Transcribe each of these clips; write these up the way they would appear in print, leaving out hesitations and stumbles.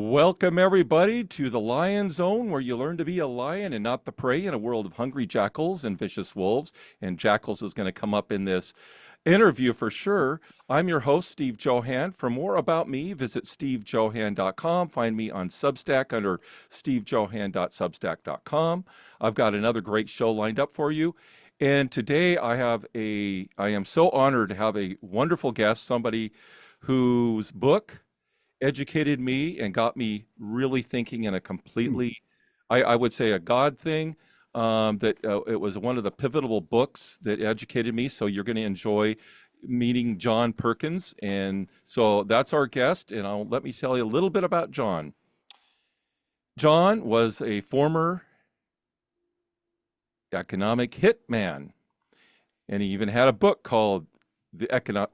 Welcome, everybody, to the Lion Zone, where you learn to be a lion and not the prey in a world of hungry jackals and vicious wolves. And Jackals is going to come up in this interview for sure. I'm your host, Steve Johann. For more about me, visit stevejohann.com. Find me on Substack under stevejohann.substack.com. I've got another great show lined up for you. And today I am so honored to have a wonderful guest, somebody whose book educated me and got me really thinking in a completely, I would say, a God thing. It was one of the pivotal books that educated me. So you're going to enjoy meeting John Perkins. And so that's our guest. And let me tell you a little bit about John. John was a former economic hitman. And he even had a book called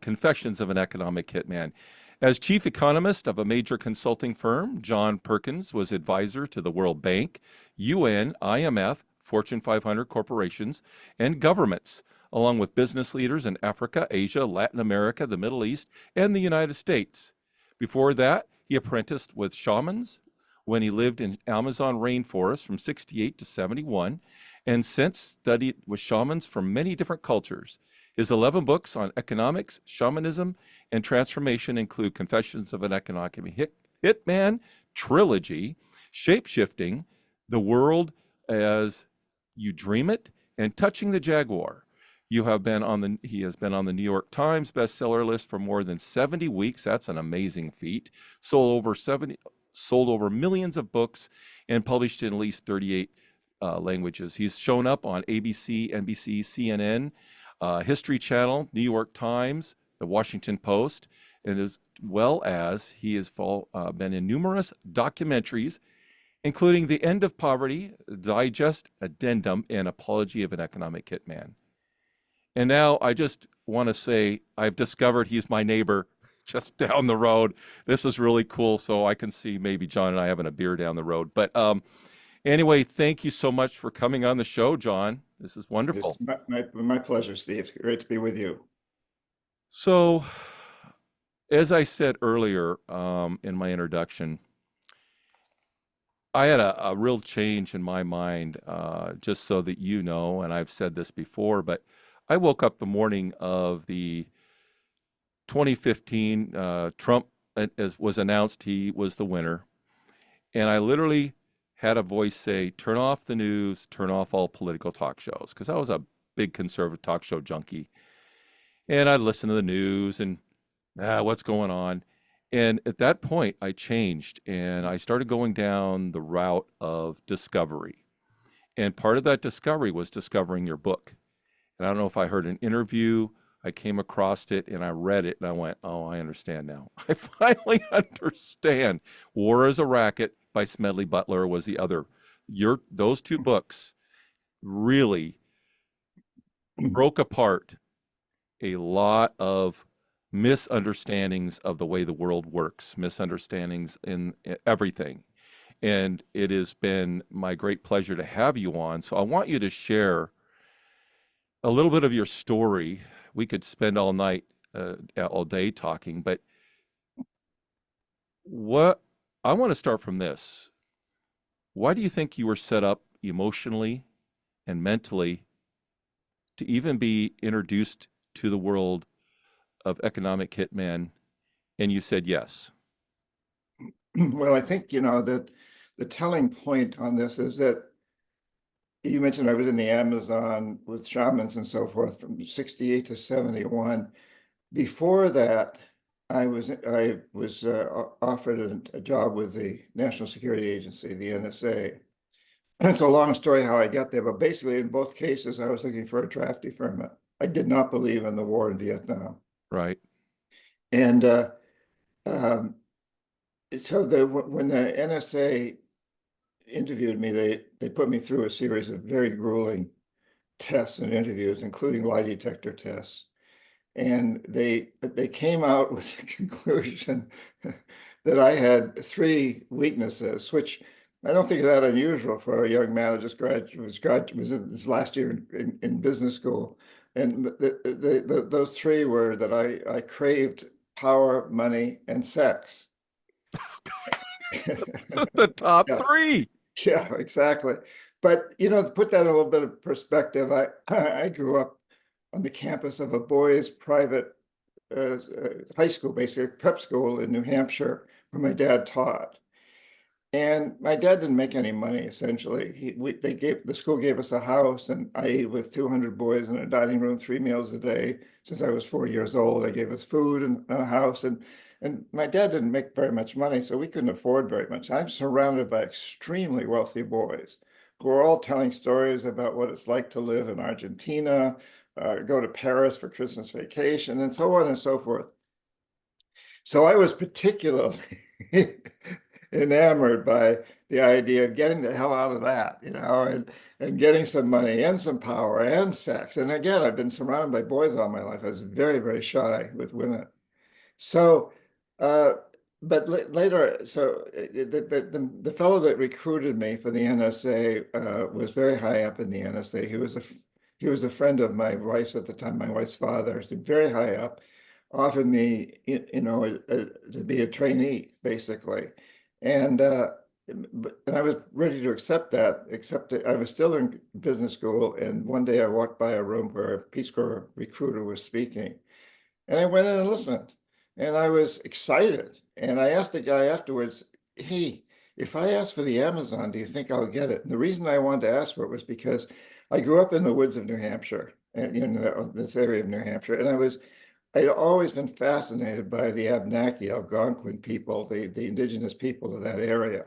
Confessions of an Economic Hitman. As chief economist of a major consulting firm, John Perkins was advisor to the World Bank, UN, IMF, Fortune 500 corporations, and governments, along with business leaders in Africa, Asia, Latin America, the Middle East, and the United States. Before that, he apprenticed with shamans when he lived in Amazon rainforest from 68 to 71, and since studied with shamans from many different cultures. His 11 books on economics, shamanism, and transformation include Confessions of an Economic Hitman, Trilogy, Shapeshifting, The World as You Dream It, and Touching the Jaguar. He has been on the New York Times bestseller list for more than 70 weeks. That's an amazing feat. Sold over millions of books and published in at least 38 languages. He's shown up on ABC, NBC, CNN, History Channel, New York Times, the Washington Post, and as well as he has been in numerous documentaries, including The End of Poverty, Zeitgeist Addendum, and Apology of an Economic Hitman. And now I just want to say I've discovered he's my neighbor just down the road. This is really cool, so I can see maybe John and I having a beer down the road. But anyway, thank you so much for coming on the show, John. This is wonderful. It's my pleasure, Steve. Great to be with you. So, as I said earlier in my introduction, I had a real change in my mind, just so that you know, and I've said this before, but I woke up the morning of the 2015 Trump was announced he was the winner, and I literally had a voice say, turn off the news, turn off all political talk shows, because I was a big conservative talk show junkie. And I'd listen to the news and what's going on. And at that point, I changed and I started going down the route of discovery. And part of that discovery was discovering your book. And I don't know if I heard an interview, I came across it and I read it and I went, oh, I understand now. I finally understand. War is a Racket by Smedley Butler was the other. Those two books really broke apart a lot of misunderstandings of the way the world works, misunderstandings in everything. And it has been my great pleasure to have you on. So I want you to share a little bit of your story. We could spend all day talking, but I want to start from this. Why do you think you were set up emotionally and mentally to even be introduced to the world of economic hitman, and you said yes? Well, I think, that the telling point on this is that you mentioned I was in the Amazon with shamans and so forth from 68 to 71. Before that, I was offered a job with the National Security Agency, the NSA. And it's a long story how I got there, but basically in both cases, I was looking for a draft deferment. I did not believe in the war in Vietnam. Right. And so when the NSA interviewed me, they put me through a series of very grueling tests and interviews, including lie detector tests. And they came out with the conclusion that I had 3 weaknesses, which I don't think is that unusual for a young man who just was in his last year in business school. And those 3 were that I craved power, money, and sex. The top Yeah, three. yeah, exactly. But to put that in a little bit of perspective, I grew up on the campus of a boys' private high school, basically prep school in New Hampshire, where my dad taught. And my dad didn't make any money, essentially. The school gave us a house, and I ate with 200 boys in a dining room 3 meals a day since I was 4 years old. They gave us food and a house, and my dad didn't make very much money, so we couldn't afford very much. I'm surrounded by extremely wealthy boys who are all telling stories about what it's like to live in Argentina, go to Paris for Christmas vacation, and so on and so forth. So I was particularly enamored by the idea of getting the hell out of that, and getting some money and some power and sex. And again, I've been surrounded by boys all my life. I was very, very shy with women. So, uh, but later, so the fellow that recruited me for the NSA was very high up in the NSA. He was a friend of my wife's at the time, my wife's father, so very high up, offered me, to be a trainee, basically. And I was ready to accept that, except that I was still in business school. And one day I walked by a room where a Peace Corps recruiter was speaking. And I went in and listened. And I was excited. And I asked the guy afterwards, hey, if I ask for the Amazon, do you think I'll get it? And the reason I wanted to ask for it was because I grew up in the woods of New Hampshire, and this area of New Hampshire. And I'd always been fascinated by the Abenaki, Algonquin people, the indigenous people of that area.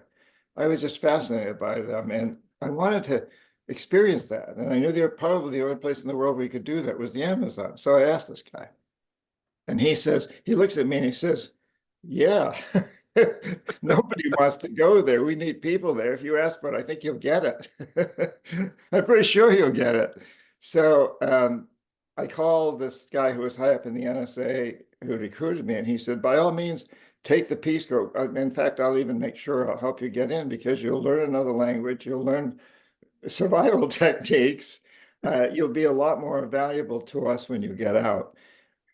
I was just fascinated by them, and I wanted to experience that. And I knew they were probably the only place in the world we could do that was the Amazon. So I asked this guy, and he looks at me and he says, yeah, nobody wants to go there. We need people there. If you ask for it, I think you'll get it. I'm pretty sure you'll get it. So I called this guy who was high up in the NSA who recruited me, and he said, by all means, take the Peace Corps. In fact, I'll even make sure I'll help you get in because you'll learn another language, you'll learn survival techniques. You'll be a lot more valuable to us when you get out.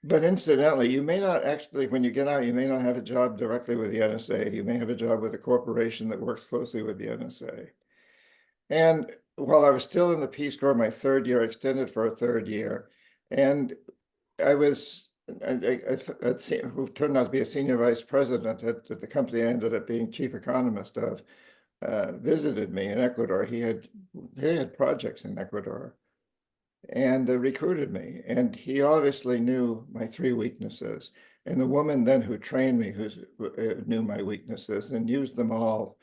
But incidentally, you may not actually, when you get out, you may not have a job directly with the NSA. You may have a job with a corporation that works closely with the NSA. And while I was still in the Peace Corps, my third year extended for a third year, and I was, who turned out to be a senior vice president at the company I ended up being chief economist of, visited me in Ecuador. He had projects in Ecuador and recruited me. And he obviously knew my three weaknesses. And the woman then who trained me, who knew my weaknesses and used them all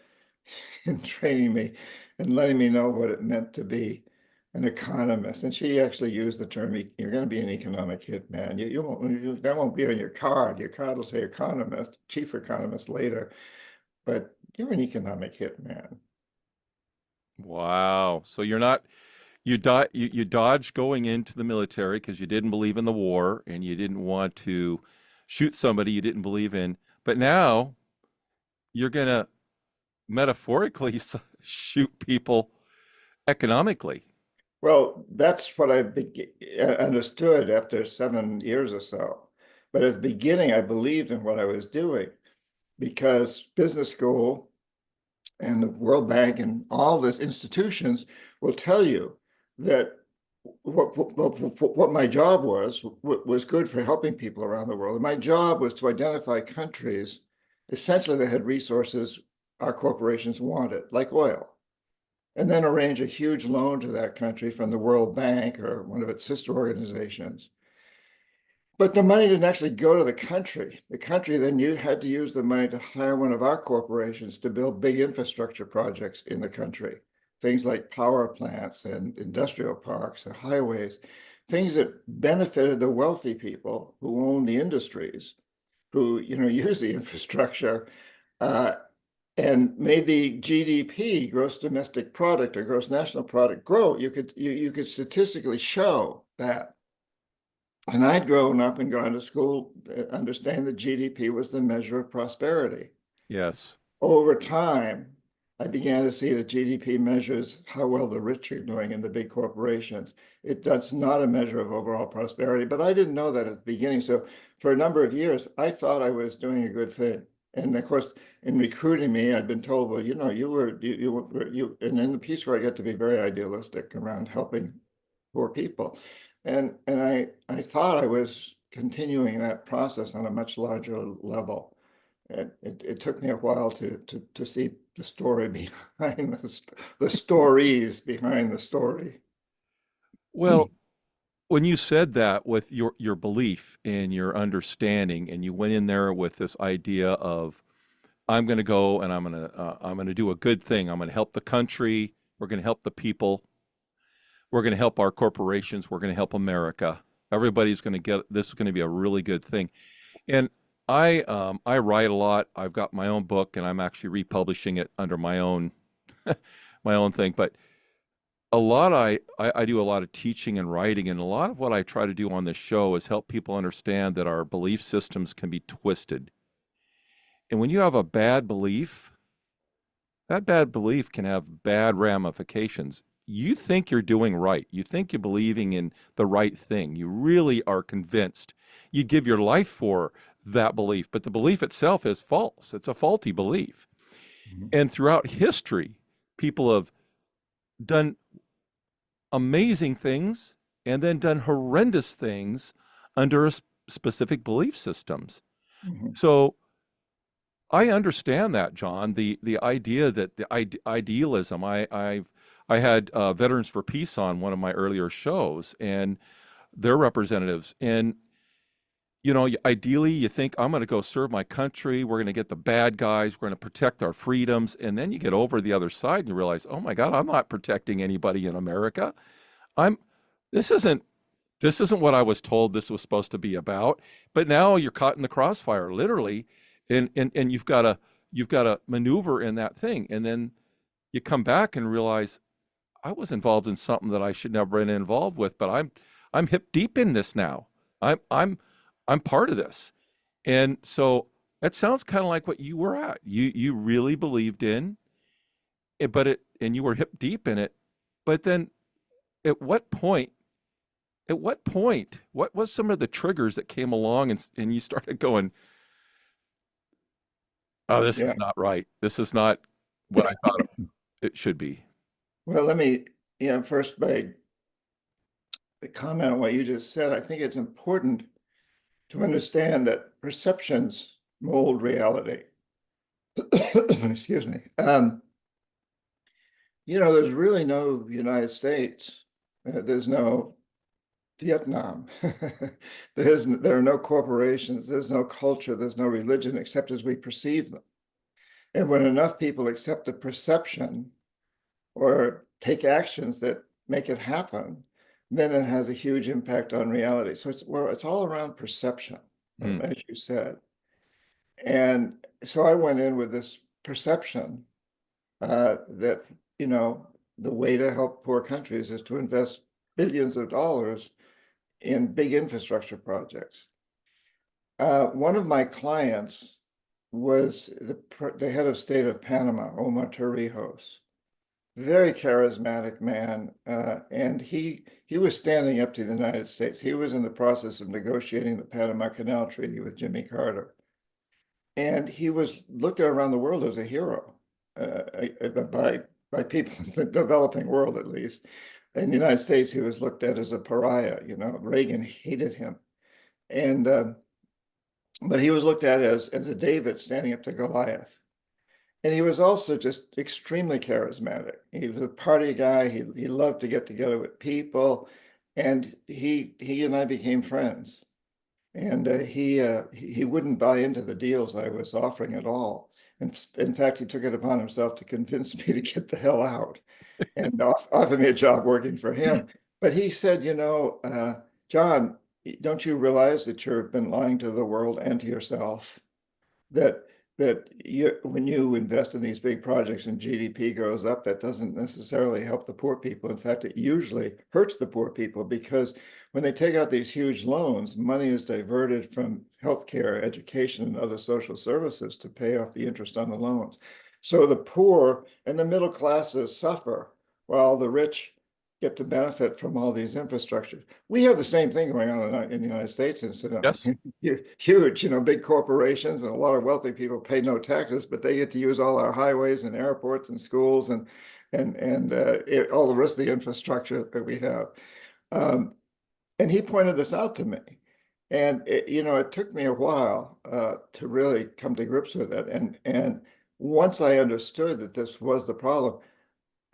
in training me and letting me know what it meant to be an economist. And she actually used the term, you're going to be an economic hitman. That won't be on your card. Your card will say economist, chief economist later, but you're an economic hitman. Wow. So you're not you dodged going into the military because you didn't believe in the war and you didn't want to shoot somebody you didn't believe in. But now you're gonna metaphorically shoot people economically. Well, that's what I understood after 7 years or so. But at the beginning, I believed in what I was doing because business school and the World Bank and all these institutions will tell you that what my job was good for helping people around the world. And my job was to identify countries essentially that had resources our corporations wanted, like oil, and then arrange a huge loan to that country from the World Bank or one of its sister organizations. But the money didn't actually go to the country. The country then had to use the money to hire one of our corporations to build big infrastructure projects in the country. Things like power plants and industrial parks and highways, things that benefited the wealthy people who own the industries, who use the infrastructure, and made the GDP, gross domestic product or gross national product, grow. You could statistically show that. And I'd grown up and gone to school understanding that GDP was the measure of prosperity. Yes. Over time, I began to see that GDP measures how well the rich are doing in the big corporations. That's not a measure of overall prosperity, but I didn't know that at the beginning. So for a number of years, I thought I was doing a good thing. And of course, in recruiting me, I'd been told, well, and in the piece where I get to be very idealistic around helping poor people. And I thought I was continuing that process on a much larger level. It took me a while to see the story behind the stories behind the story. Well, when you said that with your belief and your understanding, and you went in there with this idea of I'm going to go and I'm going to do a good thing. I'm going to help the country. We're going to help the people. We're going to help our corporations. We're going to help America. Everybody's going to get this is going to be a really good thing. And I write a lot. I've got my own book, and I'm actually republishing it under my own my own thing. But a lot I do a lot of teaching and writing, and a lot of what I try to do on this show is help people understand that our belief systems can be twisted. And when you have a bad belief, that bad belief can have bad ramifications. You think you're doing right. You think you're believing in the right thing. You really are convinced. You give your life for that belief, but the belief itself is false. It's a faulty belief. Mhm. And throughout history, people have done amazing things and then done horrendous things under specific belief systems. Mhm. So I understand that, John. The idea that the idealism. I had Veterans for Peace on one of my earlier shows, and their representatives. And ideally, you think I'm going to go serve my country. We're going to get the bad guys. We're going to protect our freedoms. And then you get over the other side and you realize, oh my God, I'm not protecting anybody in America. I'm. This isn't what I was told this was supposed to be about. But now you're caught in the crossfire, literally, and you've got to maneuver in that thing, and then you come back and realize I was involved in something that I should never have been involved with, but I'm hip deep in this now. I'm part of this, and so that sounds kind of like what you were at. You really believed in it, and you were hip deep in it, but then at what point? At what point? What was some of the triggers that came along and you started going, oh, this Yeah. is not right. This is not what I thought it should be. Well, let me, first by comment on what you just said. I think it's important to understand that perceptions mold reality. Excuse me. There's really no United States. There's no Vietnam. There are no corporations. There's no culture. There's no religion except as we perceive them. And when enough people accept a perception or take actions that make it happen, then it has a huge impact on reality. So it's all around perception, Mm. as you said. And so I went in with this perception that, the way to help poor countries is to invest billions of dollars in big infrastructure projects. One of my clients was the head of state of Panama, Omar Torrijos. Very charismatic man, and he was standing up to the United States. He was in the process of negotiating the Panama Canal Treaty with Jimmy Carter, and he was looked at around the world as a hero by people in the developing world, at least. In the United States, he was looked at as a pariah. Reagan hated him, and but he was looked at as a David standing up to Goliath. And he was also just extremely charismatic. He was a party guy. He loved to get together with people, and he and I became friends. And he wouldn't buy into the deals I was offering at all. In fact, he took it upon himself to convince me to get the hell out and offer me a job working for him. But he said, John, don't you realize that you've been lying to the world and to yourself? That when you invest in these big projects and GDP goes up, that doesn't necessarily help the poor people. In fact, it usually hurts the poor people, because when they take out these huge loans, money is diverted from healthcare, education, and other social services to pay off the interest on the loans. So the poor and the middle classes suffer while the rich get to benefit from all these infrastructures. We have the same thing going on in the United States, incidentally. Yes. Huge, big corporations and a lot of wealthy people pay no taxes, but they get to use all our highways and airports and schools and all the rest of the infrastructure that we have. And he pointed this out to me. And it took me a while to really come to grips with it. And once I understood that this was the problem,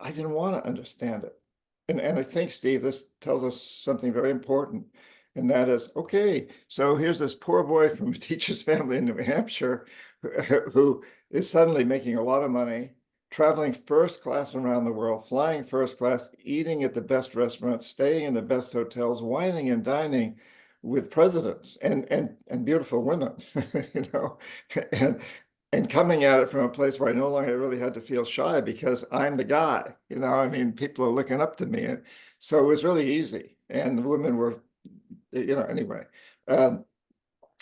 I didn't want to understand it. And I think, Steve, this tells us something very important. And that is, okay, so here's this poor boy from a teacher's family in New Hampshire who is suddenly making a lot of money, traveling first class around the world, flying first class, eating at the best restaurants, staying in the best hotels, wining and dining with presidents and beautiful women, and coming at it from a place where I no longer really had to feel shy because I'm the guy, I mean, people are looking up to me. And so it was really easy. And the women were, anyway.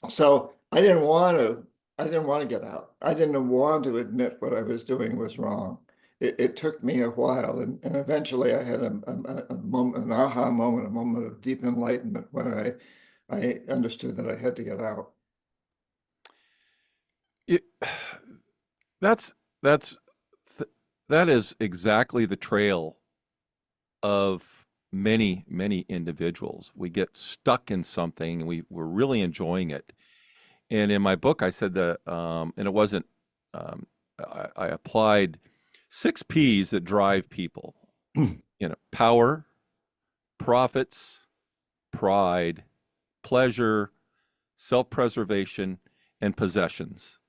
So I didn't want to get out. I didn't want to admit what I was doing was wrong. It took me a while. And eventually I had a moment, an aha moment, a moment of deep enlightenment when I understood that I had to get out. It, that is exactly the trail of many individuals. We get stuck in something and we're really enjoying it. And in my book, I said that, and it wasn't, I applied 6 P's that drive people, power, profits, pride, pleasure, self-preservation, and possessions.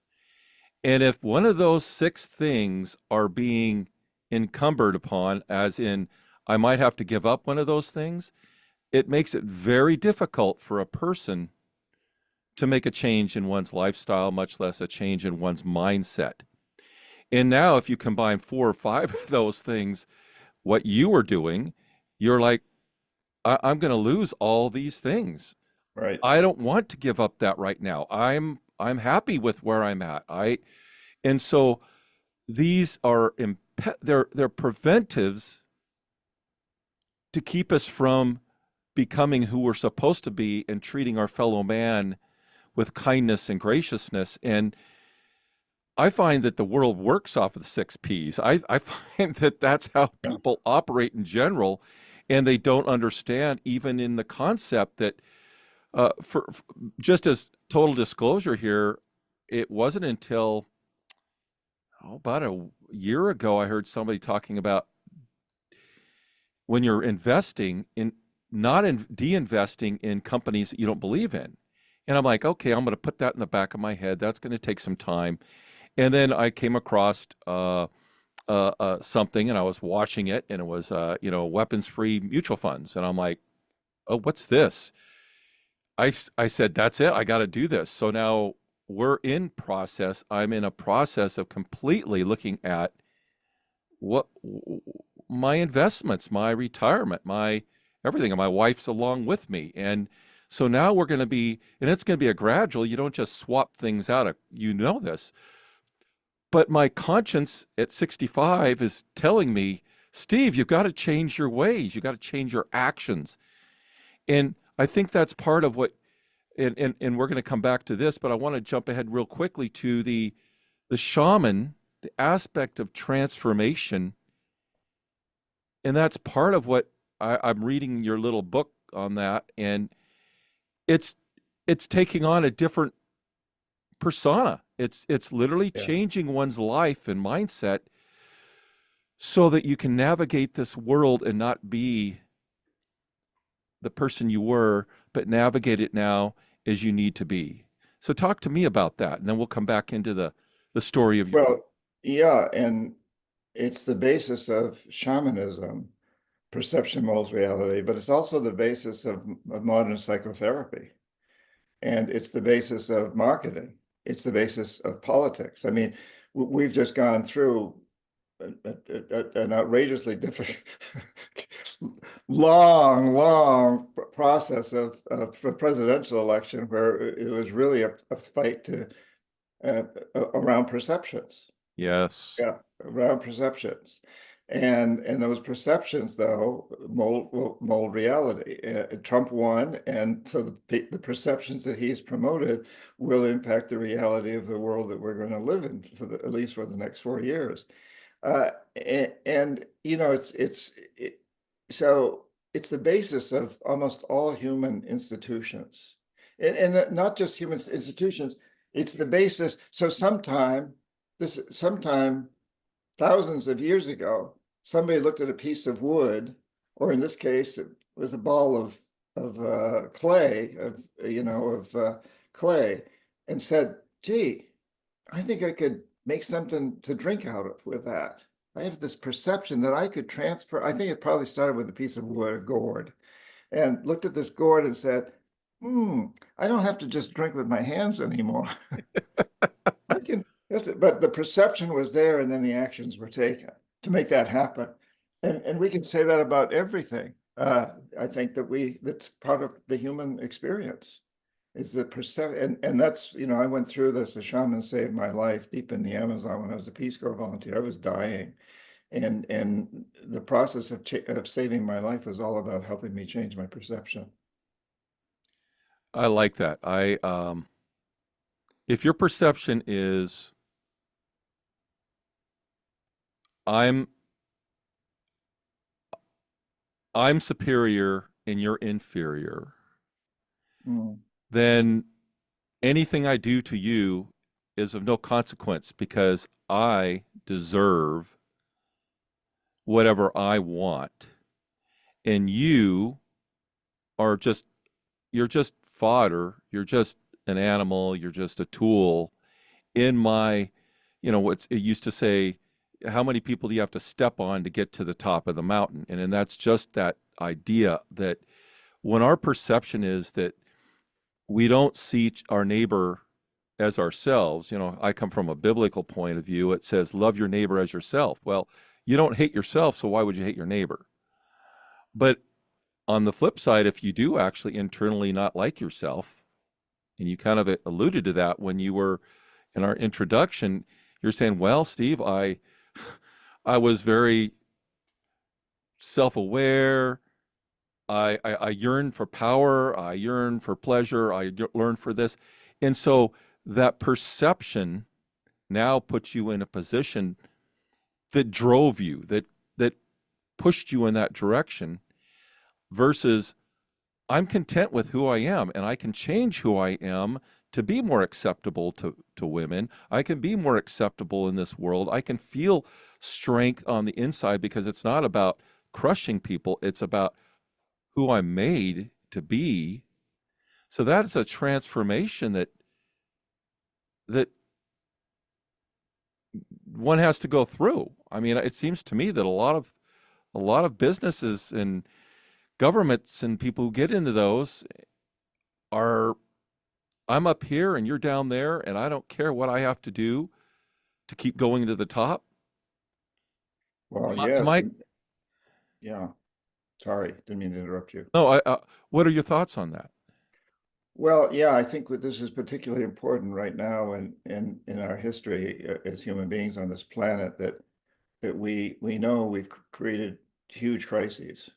And if one of those 6 things are being encumbered upon, as in, I might have to give up one of those things, it makes it very difficult for a person to make a change in one's lifestyle, much less a change in one's mindset. And now if you combine 4 or 5 of those things, what you are doing, you're like, I'm going to lose all these things. Right. I don't want to give up that right now. I'm happy with where I'm at. And so these are they're preventives to keep us from becoming who we're supposed to be and treating our fellow man with kindness and graciousness. And I find that the world works off of the 6 Ps. I find that that's how people operate in general, and they don't understand even in the concept that for just as total disclosure here, it wasn't until about a year ago I heard somebody talking about when you're investing in not in de-investing in companies that you don't believe in. And I'm like, okay, I'm going to put that in the back of my head. That's going to take some time. And then I came across something, and I was watching it, and it was weapons-free mutual funds, and I'm like, oh, what's this? I said, that's it. I got to do this. So now we're in process. I'm in a process of completely looking at what my investments, my retirement, my everything, and my wife's along with me. And so now we're going to be, and it's going to be a gradual, you don't just swap things out. You know this. But my conscience at 65 is telling me, Steve, you've got to change your ways. You've got to change your actions. And I think that's part of what, and we're going to come back to this, but I want to jump ahead real quickly to the shaman, the aspect of transformation. And that's part of what I'm reading your little book on that. And it's taking on a different persona. It's literally changing one's life and mindset so that you can navigate this world and not be the person you were, but navigate it now as you need to be. So talk to me about that, and then we'll come back into the story of your book. Yeah, and it's the basis of shamanism. Perception molds reality, but it's also the basis of modern psychotherapy. And it's the basis of marketing. It's the basis of politics. I mean, we've just gone through an outrageously difficult, long process of a presidential election where it was really a fight to around perceptions. Yes. Yeah, around perceptions. And those perceptions, though, will mold reality. Trump won, and so the perceptions that he's promoted will impact the reality of the world that we're going to live in at least for the next 4 years. And you know, so it's the basis of almost all human institutions, and not just human institutions. It's the basis. So sometime thousands of years ago, somebody looked at a piece of wood, or in this case, it was a ball of clay, clay, and said, "Gee, I think I could make something to drink out of with that. I have this perception that I could transfer." I think it probably started with a piece of wood, a gourd, and looked at this gourd and said, I don't have to just drink with my hands anymore. I can, but the perception was there, and then the actions were taken to make that happen. And we can say that about everything. I think that's part of the human experience, is the perception. And that's, I went through this. A shaman saved my life deep in the Amazon when I was a Peace Corps volunteer. I was dying. And the process of saving my life was all about helping me change my perception. I like that. If your perception is I'm superior and you're inferior, then anything I do to you is of no consequence because I deserve whatever I want. And you're just fodder. You're just an animal. You're just a tool in my, it used to say, how many people do you have to step on to get to the top of the mountain? And that's just that idea that when our perception is that we don't see our neighbor as ourselves, I come from a biblical point of view. It says, love your neighbor as yourself. Well, you don't hate yourself, so why would you hate your neighbor? But on the flip side, if you do actually internally not like yourself, and you kind of alluded to that when you were in our introduction, you're saying, well, Steve, I was very self-aware. I yearn for power. I yearn for pleasure. I learn for this. And so that perception now puts you in a position that drove you, that pushed you in that direction, versus I'm content with who I am, and I can change who I am to be more acceptable to women. I can be more acceptable in this world. I can feel strength on the inside because it's not about crushing people. It's about who I'm made to be. So that is a transformation that one has to go through. I mean, it seems to me that a lot of businesses and governments and people who get into those are, I'm up here and you're down there, and I don't care what I have to do to keep going to the top. Well, Am yes. I? Yeah. Sorry, didn't mean to interrupt you. No, what are your thoughts on that? Well, yeah, I think this is particularly important right now in our history as human beings on this planet, that we know we've created huge crises.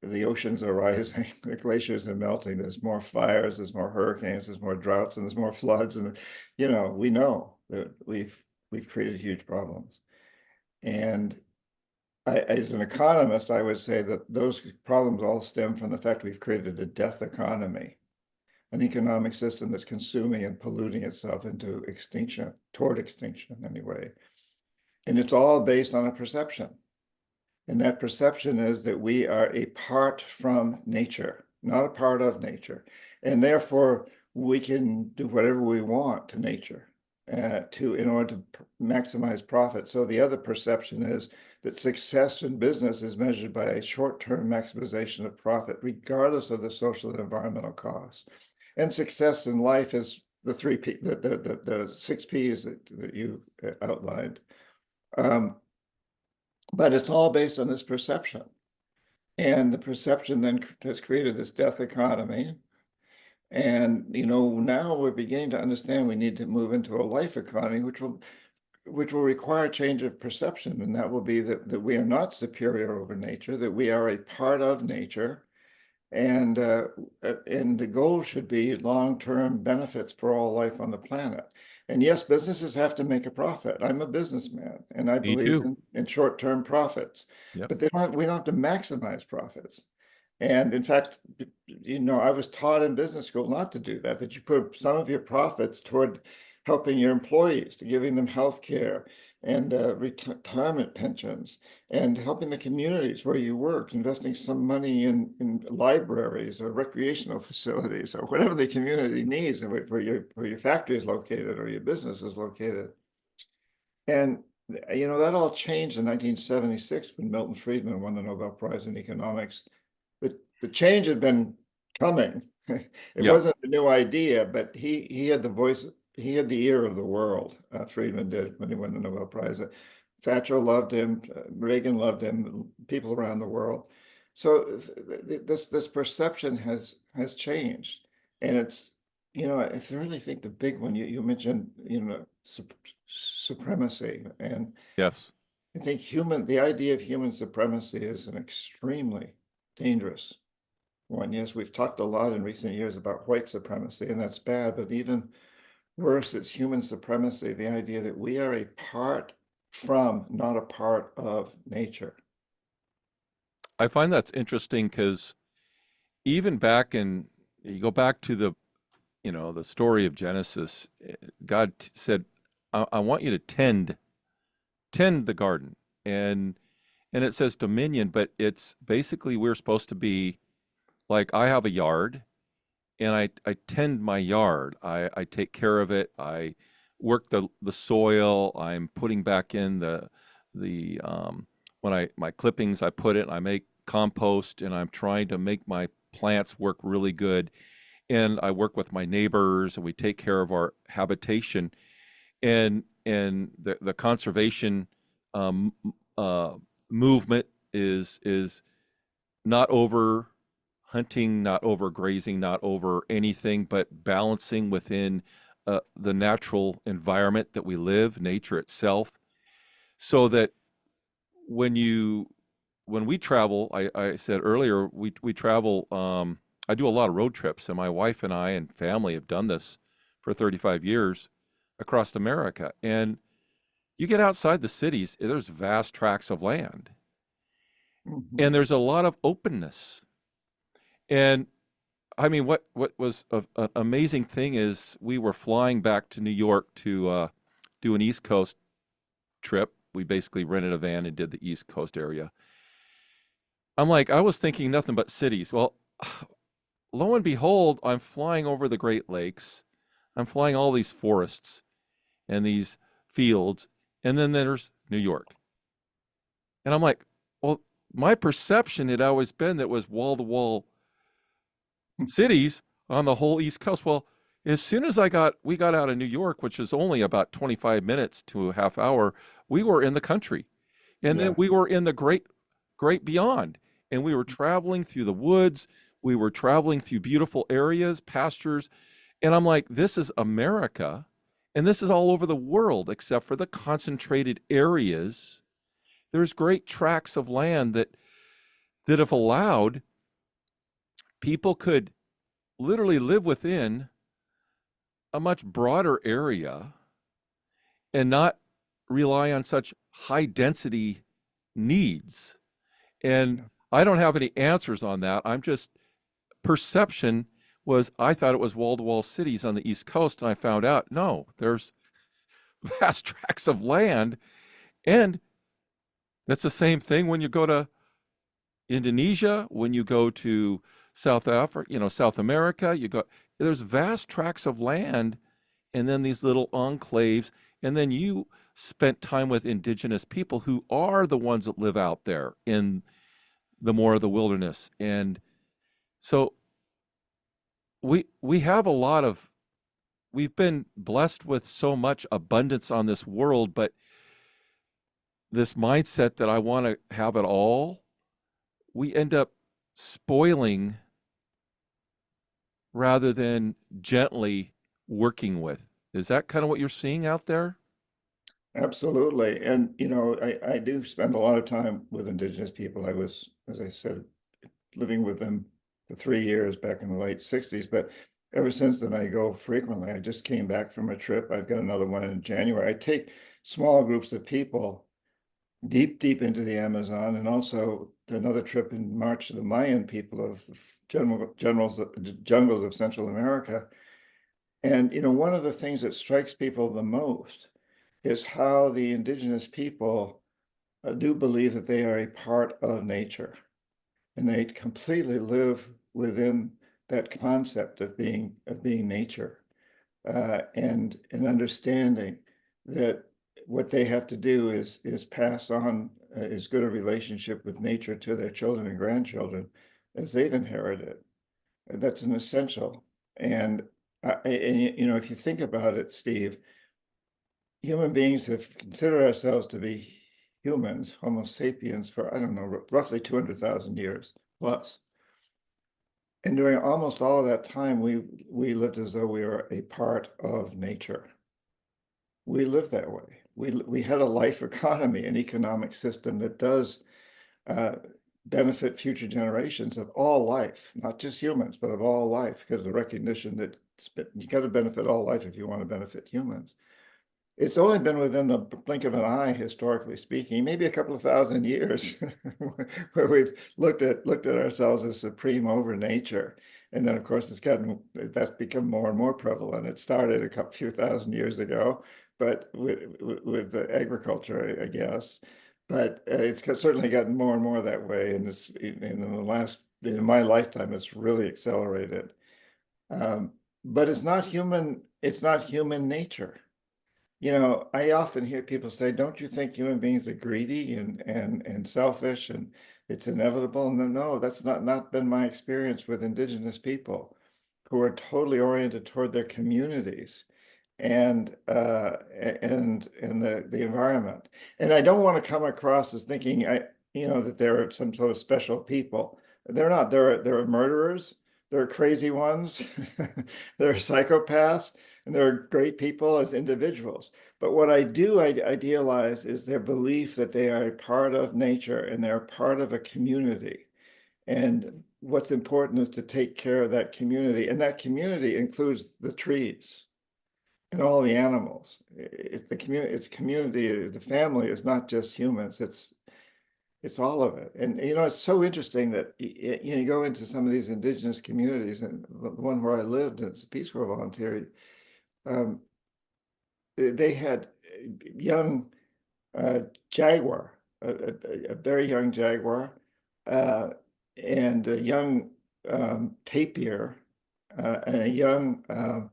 The oceans are rising, the glaciers are melting, there's more fires, there's more hurricanes, there's more droughts, and there's more floods. And, we know that we've created huge problems. And as an economist, I would say that those problems all stem from the fact we've created a death economy, an economic system that's consuming and polluting itself into extinction, toward extinction anyway. And it's all based on a perception. And that perception is that we are a part from nature, not a part of nature. And therefore, we can do whatever we want to nature in order to maximize profit. So the other perception is that success in business is measured by a short-term maximization of profit, regardless of the social and environmental costs. And success in life is the 6 Ps that you outlined. But it's all based on this perception. And the perception then has created this death economy. And, now we're beginning to understand we need to move into a life economy, which will which will require a change of perception, and that will be that we are not superior over nature, that we are a part of nature, and the goal should be long-term benefits for all life on the planet. And yes, businesses have to make a profit. I'm a businessman, and I Me believe too. in short-term profits, Yep. but we don't have to maximize profits. And in fact, I was taught in business school not to do that, that you put some of your profits toward helping your employees, to giving them health care and retirement pensions, and helping the communities where you work, investing some money in libraries or recreational facilities or whatever the community needs where your factory is located or your business is located. And that all changed in 1976 when Milton Friedman won the Nobel Prize in economics. The change had been coming. It Yeah. wasn't a new idea, but he had the voice, he had the ear of the world. Friedman did when he won the Nobel Prize. Thatcher loved him, Reagan loved him, people around the world. So this perception has changed, and it's I really think the big one you mentioned, supremacy, and Yes. I think the idea of human supremacy is an extremely dangerous one. Yes, we've talked a lot in recent years about white supremacy, and that's bad, but even worse, it's human supremacy, the idea that we are a part from, not a part of nature. I find that's interesting because even back you go back to the story of Genesis, God said, I want you to tend the garden. And it says dominion, but it's basically we're supposed to be like, I have a yard and I tend my yard. I take care of it. I work the soil. I'm putting back in the when my clippings, I put it, I make compost, and I'm trying to make my plants work really good. And I work with my neighbors, and we take care of our habitation. And the conservation um, uh, movement is not over hunting, not over grazing, not over anything, but balancing within the natural environment that we live, nature itself, so that when we travel, I said earlier, we travel. I do a lot of road trips, and my wife and I and family have done this for 35 years across America. And you get outside the cities, there's vast tracts of land, Mhm. and there's a lot of openness. And I mean, what was an amazing thing is we were flying back to New York to do an East Coast trip. We basically rented a van and did the East Coast area. I'm like, I was thinking nothing but cities. Well, lo and behold, I'm flying over the Great Lakes. I'm flying all these forests and these fields, and then there's New York. And I'm like, well, my perception had always been that was wall to wall cities on the whole East Coast. Well, as soon as we got out of New York, which is only about 25 minutes to a half hour, we were in the country. And then Yeah. we were in the great beyond. And we were traveling through the woods. We were traveling through beautiful areas, pastures. And I'm like, this is America. And this is all over the world, except for the concentrated areas. There's great tracts of land that if allowed, people could literally live within a much broader area and not rely on such high density needs. And Yeah. I don't have any answers on that. I'm just perception was I thought it was wall to wall cities on the East Coast, and I found out no, there's vast tracts of land. And that's the same thing when you go to Indonesia, when you go to South Africa, South America, there's vast tracts of land, and then these little enclaves, and then you spent time with indigenous people who are the ones that live out there in the more of the wilderness. And so we have we've been blessed with so much abundance on this world, but this mindset that I want to have it all, we end up spoiling rather than gently working with. Is that kind of what you're seeing out there? Absolutely. And, I do spend a lot of time with Indigenous people. I was, as I said, living with them for 3 years back in the late 60s. But ever since then, I go frequently. I just came back from a trip. I've got another one in January. I take small groups of people deep, deep into the Amazon, and also another trip in March to the Mayan people of the jungles of Central America. And, one of the things that strikes people the most is how the indigenous people do believe that they are a part of nature, and they completely live within that concept of being nature, and understanding that what they have to do is pass on as good a relationship with nature to their children and grandchildren as they've inherited. That's an essential. And if you think about it, Steve, human beings have considered ourselves to be humans, Homo sapiens, for, I don't know, roughly 200,000 years plus. And during almost all of that time, we lived as though we were a part of nature. We lived that way. We had a life economy, an economic system that does benefit future generations of all life, not just humans, but of all life, because the recognition that you got to benefit all life if you want to benefit humans. It's only been within the blink of an eye, historically speaking, maybe a couple of thousand years, where we've looked at ourselves as supreme over nature. And then, of course, that's become more and more prevalent. It started a few thousand years ago, but with agriculture, I guess. But it's certainly gotten more and more that way. And in my lifetime, it's really accelerated. But it's not human. It's not human nature. I often hear people say, don't you think human beings are greedy and selfish, and it's inevitable? And no, that's not been my experience with indigenous people, who are totally oriented toward their communities and the environment. And I don't want to come across as thinking that they're some sort of special people. They're not. There are murderers. There are crazy ones. There are psychopaths, and there are great people as individuals. But what I do idealize is their belief that they are a part of nature and they're a part of a community. And what's important is to take care of that community. And that community includes the trees and all the animals. It's the community, the family is not just humans, it's all of it. And it's so interesting that you go into some of these indigenous communities, and the one where I lived as a Peace Corps volunteer, they had young jaguar, a very young jaguar, and a young tapir, and a young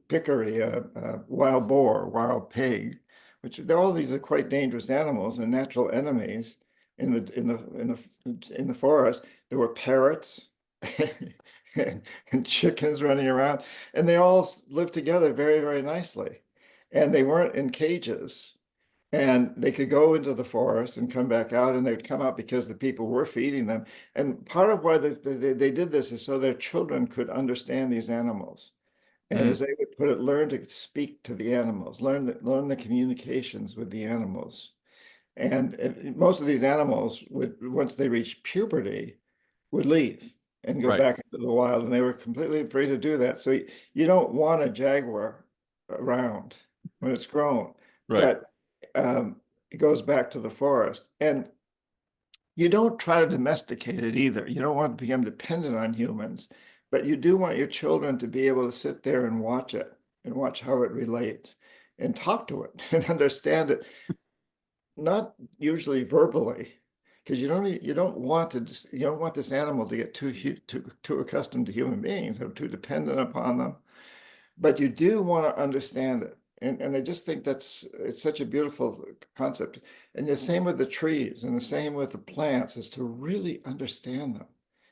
peccary, a wild boar, wild pig, which all these are quite dangerous animals and natural enemies in the forest. There were parrots and chickens running around, and they all lived together very, very nicely. And they weren't in cages. And they could go into the forest and come back out, and they would come out because the people were feeding them. And part of why they did this is so their children could understand these animals. And Mm, as they would put it, learn to speak to the animals, learn the communications with the animals. And most of these animals would, once they reached puberty, would leave and go right, back into the wild, and they were completely free to do that. So you don't want a jaguar around when it's grown, right. but it goes back to the forest. And you don't try to domesticate it either. You don't want to become dependent on humans, but you do want your children to be able to sit there and watch it and watch how it relates and talk to it and understand it, not usually verbally, because you don't want this animal to get too accustomed to human beings, or too dependent upon them, but you do want to understand it. And I just think it's such a beautiful concept. And the same with the trees and the same with the plants, is to really understand them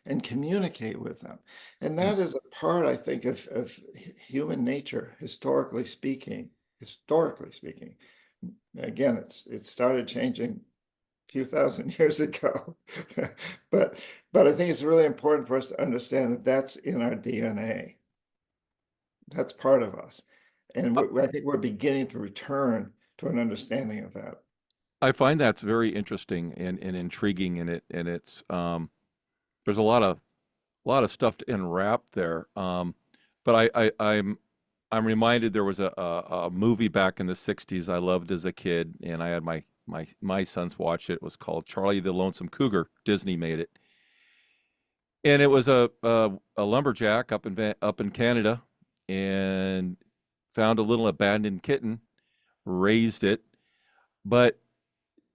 and communicate with them. And Mm, that is a part, I think, of human nature, historically speaking. Historically speaking. Again, it started changing a few thousand years ago. but I think it's really important for us to understand that that's in our DNA. That's part of us. And uh, I think we're beginning to return to an understanding of that. I find that's very interesting and intriguing, and it's there's a lot of stuff to unwrap there. But I'm reminded there was a movie back in the '60s I loved as a kid, and I had my sons watch it. It was called Charlie the Lonesome Cougar. Disney made it, and it was a lumberjack up in Canada, and found a little abandoned kitten, raised it, but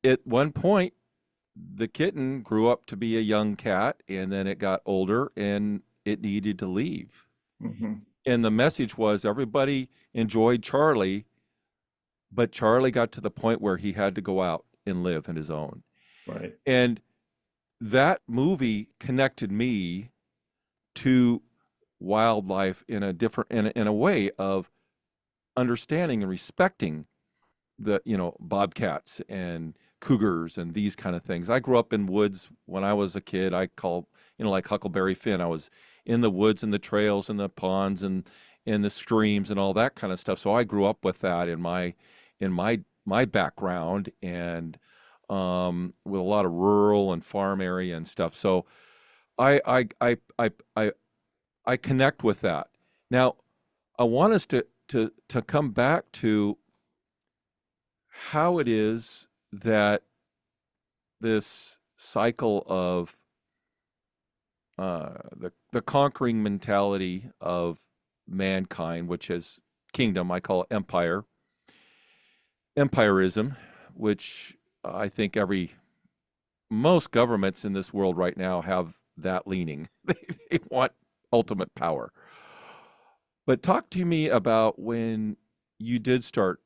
at one point the kitten grew up to be a young cat, and then it got older and it needed to leave. Hmm. And the message was everybody enjoyed Charlie, but Charlie got to the point where he had to go out and live on his own. Right. And that movie connected me to wildlife in a different in a way of understanding and respecting the bobcats and cougars and these kind of things. I grew up in woods when I was a kid. I call like Huckleberry Finn. I was in the woods and the trails and the ponds and in the streams and all that kind of stuff. So I grew up with that in my background, and with a lot of rural and farm area and stuff. So I connect with that. Now I want us to come back to how it is that this cycle of the conquering mentality of mankind, which is kingdom, I call it empirism, which I think most governments in this world right now have that leaning. They want ultimate power. But talk to me about when you did start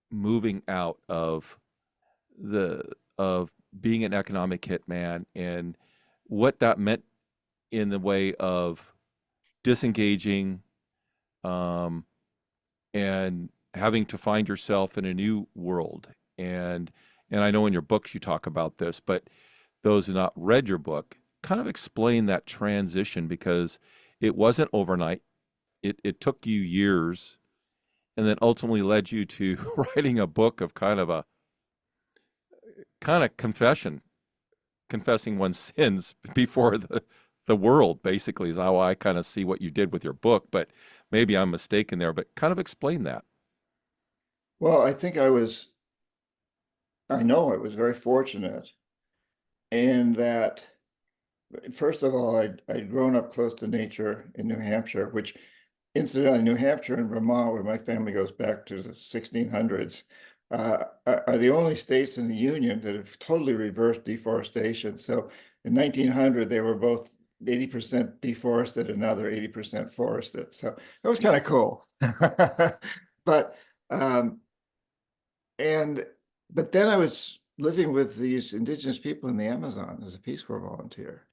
moving out of being an economic hitman, and what that meant in the way of disengaging, um, and having to find yourself in a new world. And I know in your books you talk about this, but those who not read your book, kind of explain that transition, because it wasn't overnight. It took you years, and then ultimately led you to writing a book of kind of confessing one's sins before the world, basically, is how I kind of see what you did with your book. But maybe I'm mistaken there, but kind of explain that. Well, I know I was very fortunate in that, first of all, I'd grown up close to nature in New Hampshire, which incidentally, New Hampshire and Vermont, where my family goes back to the 1600s, are the only states in the Union that have totally reversed deforestation. So in 1900, they were both 80% deforested and now they're 80% forested. So that was kind of cool. But um, and but then I was living with these indigenous people in the Amazon as a Peace Corps volunteer.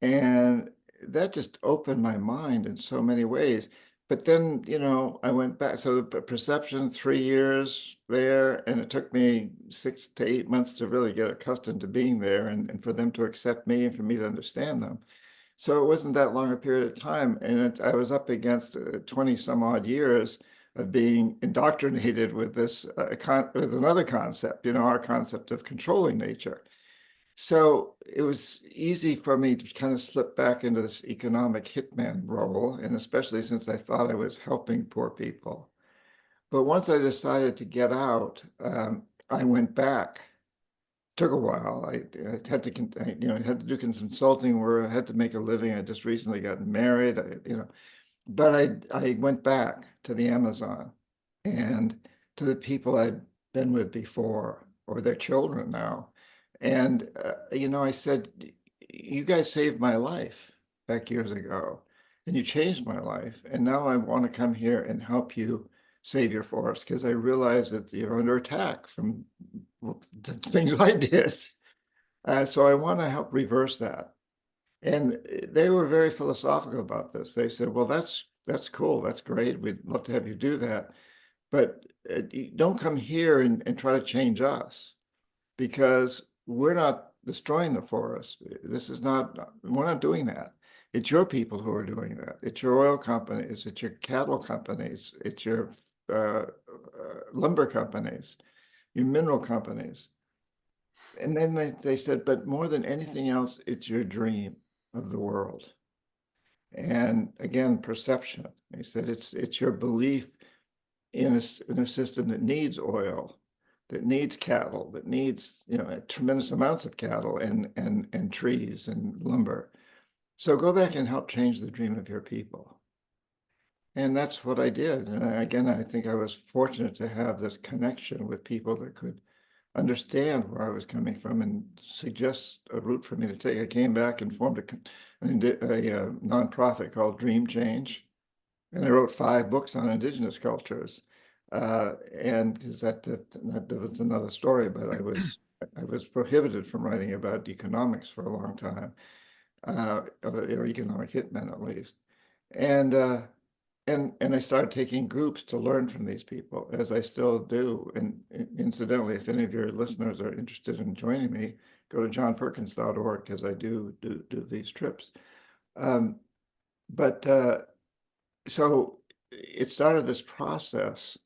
And that just opened my mind in so many ways. But then, I went back. So the perception, 3 years there, and it took me 6 to 8 months to really get accustomed to being there and for them to accept me and for me to understand them. So it wasn't that long a period of time. And I was up against 20 some odd years of being indoctrinated with this, with another concept, our concept of controlling nature. So it was easy for me to kind of slip back into this economic hitman role, and especially since I thought I was helping poor people. But once I decided to get out, I went back. Took a while. I had to, I had to do consulting work. I had to make a living. I just recently got married. But I went back to the Amazon and to the people I'd been with before, or their children now. And, I said, you guys saved my life back years ago, and you changed my life. And now I want to come here and help you save your forest, because I realize that you're under attack from the things I did. So I want to help reverse that. And they were very philosophical about this. They said, well, that's cool. That's great. We'd love to have you do that. But don't come here and try to change us, because we're not destroying the forest. We're not doing that. It's your people who are doing that. It's your oil companies, it's your cattle companies, it's your lumber companies, your mineral companies. And then they said, but more than anything else, it's your dream of the world. And again, perception. They said it's your belief in a system that needs oil, that needs cattle, that needs, you know, tremendous amounts of cattle and trees and lumber. So go back and help change the dream of your people. And that's what I did. And again, I think I was fortunate to have this connection with people that could understand where I was coming from and suggest a route for me to take. I came back and formed a nonprofit called Dream Change. And I wrote 5 books on indigenous cultures. And because that was another story, but I was prohibited from writing about economics for a long time, or economic hitmen at least. And I started taking groups to learn from these people, as I still do. And incidentally, if any of your listeners are interested in joining me, go to johnperkins.org, because I do these trips. So it started this process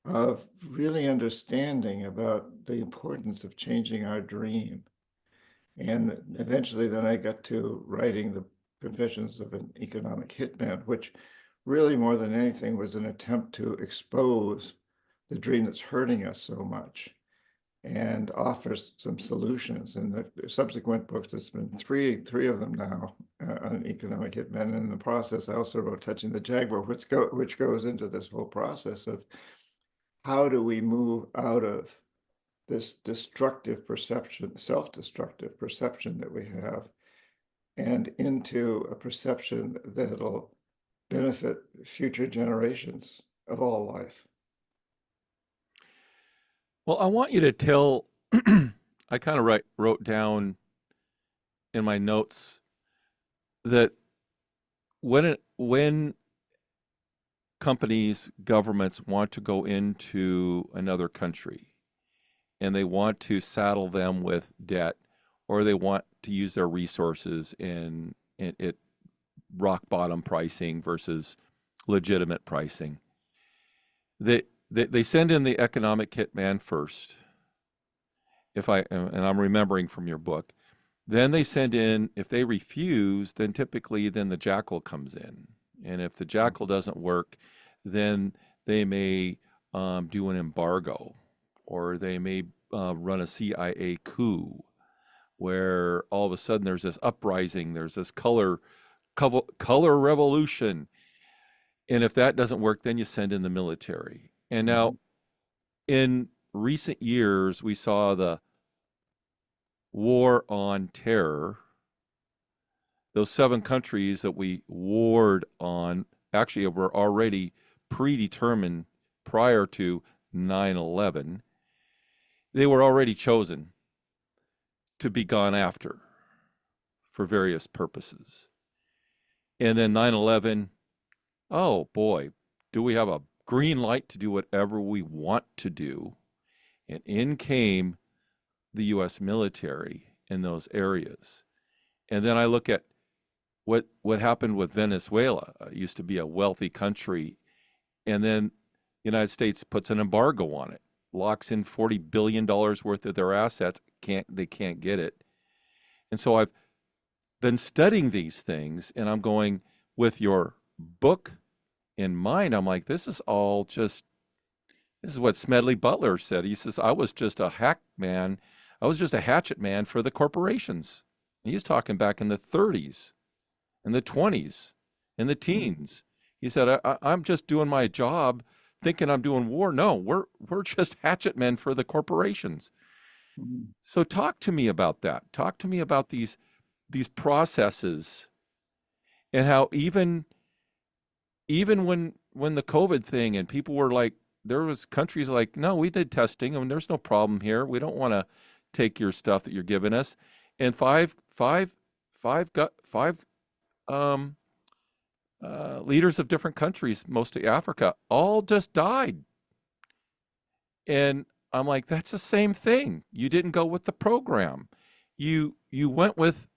of really understanding about the importance of changing our dream. And eventually then I got to writing the Confessions of an Economic Hitman, which really more than anything was an attempt to expose the dream that's hurting us so much and offers some solutions. And the subsequent books, there's been three of them now on economic hitmen. And in the process, I also wrote Touching the Jaguar, which goes into this whole process of how do we move out of this destructive perception, self-destructive perception that we have, and into a perception that'll benefit future generations of all life. Well, I want you to tell, I kind of wrote down in my notes that when companies, governments want to go into another country and they want to saddle them with debt, or they want to use their resources in rock bottom pricing versus legitimate pricing, they send in the economic hitman first. And I'm remembering from your book, then they send in, if they refuse, then typically then the jackal comes in. And if the jackal doesn't work, then they may do an embargo, or they may run a CIA coup, where all of a sudden there's this uprising, there's this color revolution. And if that doesn't work, then you send in the military. And now, in recent years, we saw the war on terror. Those 7 countries that we warred on actually were already predetermined prior to 9/11. They were already chosen to be gone after for various purposes. And then 9/11, oh boy, do we have a green light to do whatever we want to do. And in came the U.S. military in those areas. And then I look at what happened with Venezuela. It used to be a wealthy country, and then the United States puts an embargo on it, locks in $40 billion worth of their assets. They can't get it. And so I've been studying these things, and I'm going, with your book in mind, I'm like, this is what Smedley Butler said. He says, I was just a hack man. I was just a hatchet man for the corporations. And he's talking back in the 30s, in the 20s, in the teens. He said, I'm just doing my job thinking I'm doing war. No, we're just hatchet men for the corporations. So talk to me about that. Talk to me about these processes, and how even when the COVID thing, and people were like, there was countries like, no, we did testing, and there's no problem here. We don't want to take your stuff that you're giving us. And five leaders of different countries, mostly Africa, all just died. And I'm like, that's the same thing. You didn't go with the program. You went with,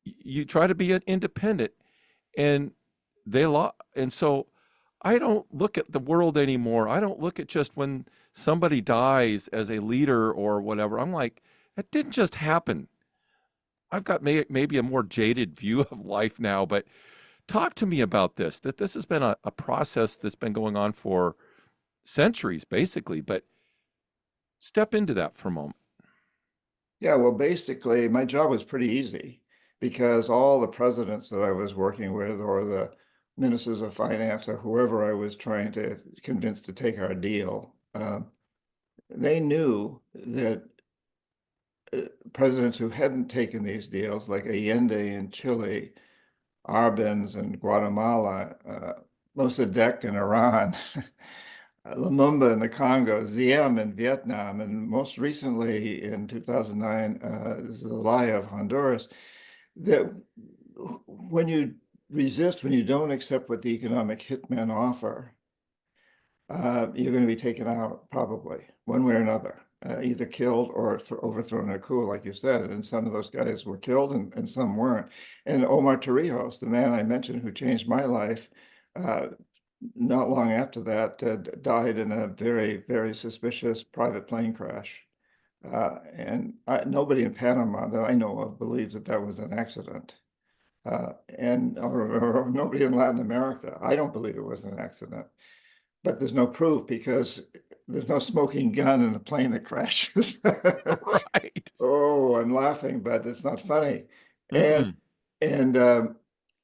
you try to be an independent, and they lost. And so I don't look at the world anymore. I don't look at just when somebody dies as a leader or whatever. I'm like, it didn't just happen. I've got maybe a more jaded view of life now, but talk to me about this, that this has been a process that's been going on for centuries, basically, but step into that for a moment. Yeah, well, basically, my job was pretty easy because all the presidents that I was working with, or the ministers of finance, or whoever I was trying to convince to take our deal, they knew that presidents who hadn't taken these deals, like Allende in Chile, Arbenz in Guatemala, Mossadegh in Iran, Lumumba in the Congo, Diem in Vietnam, and most recently in 2009, Zelaya of Honduras, that when you resist, when you don't accept what the economic hitmen offer, you're going to be taken out probably one way or another, either killed or overthrown in a coup, like you said. And some of those guys were killed and some weren't. And Omar Torrijos, the man I mentioned who changed my life, not long after that, died in a very, very suspicious private plane crash. And nobody in Panama that I know of believes that that was an accident. Or nobody in Latin America. I don't believe it was an accident. But there's no proof because there's no smoking gun in a plane that crashes. Right. Oh, I'm laughing, but it's not funny. And Mm-mm. and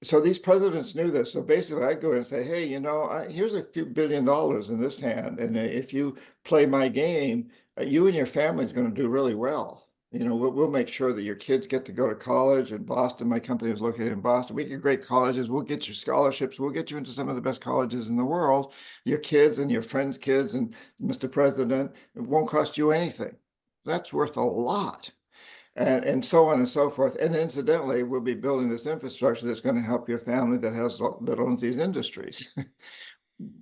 so these presidents knew this. So basically, I'd go in and say, "Hey, here's a few $1 billion in this hand, and if you play my game, you and your family is going to do really well. We'll make sure that your kids get to go to college in Boston. My company is located in Boston. We get great colleges. We'll get you scholarships. We'll get you into some of the best colleges in the world. Your kids and your friends' kids, and Mr. President, it won't cost you anything. That's worth a lot." And so on and so forth. And incidentally, we'll be building this infrastructure that's going to help your family that owns these industries.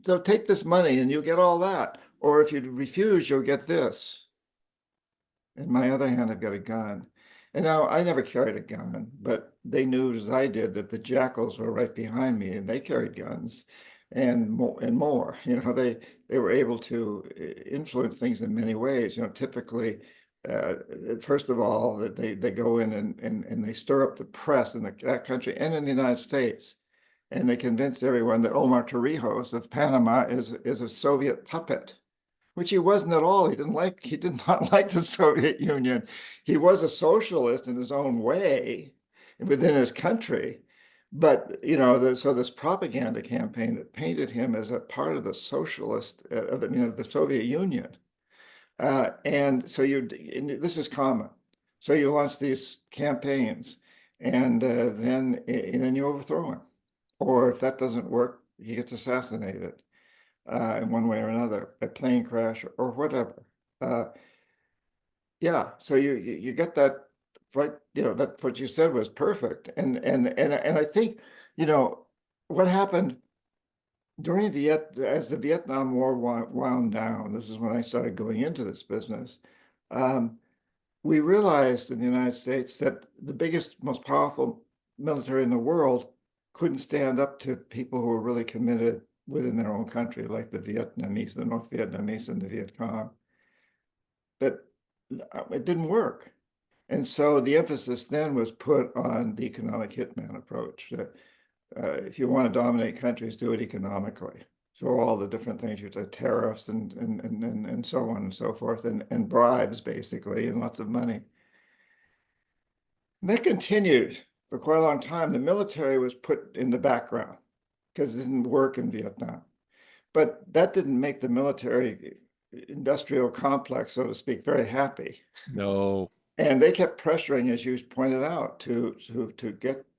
So take this money and you'll get all that. Or if you refuse, you'll get this. In my other hand, I've got a gun. And now I never carried a gun, but they knew as I did that the Jackals were right behind me and they carried guns and more and more. They were able to influence things in many ways. Typically, uh, first of all, that they go in and they stir up the press in that country and in the United States. And they convince everyone that Omar Torrijos of Panama is a Soviet puppet, which he wasn't at all. He did not like the Soviet Union. He was a socialist in his own way within his country. But, so this propaganda campaign that painted him as a part of the socialist, of the Soviet Union. And so this is common. So you launch these campaigns and then you overthrow him. Or if that doesn't work, he gets assassinated in one way or another, a plane crash or whatever. Yeah, so you get that right. That what you said was perfect. And I think, what happened as the Vietnam War wound down, this is when I started going into this business. We realized in the United States that the biggest, most powerful military in the world couldn't stand up to people who were really committed within their own country, like the Vietnamese, the North Vietnamese, and the Viet Cong. But it didn't work. And so the emphasis then was put on the economic hitman approach. If you want to dominate countries, do it economically. Throw all the different things, tariffs and so on and so forth, and bribes, basically, and lots of money. And that continued for quite a long time. The military was put in the background because it didn't work in Vietnam. But that didn't make the military industrial complex, so to speak, very happy. No. And they kept pressuring, as you pointed out, to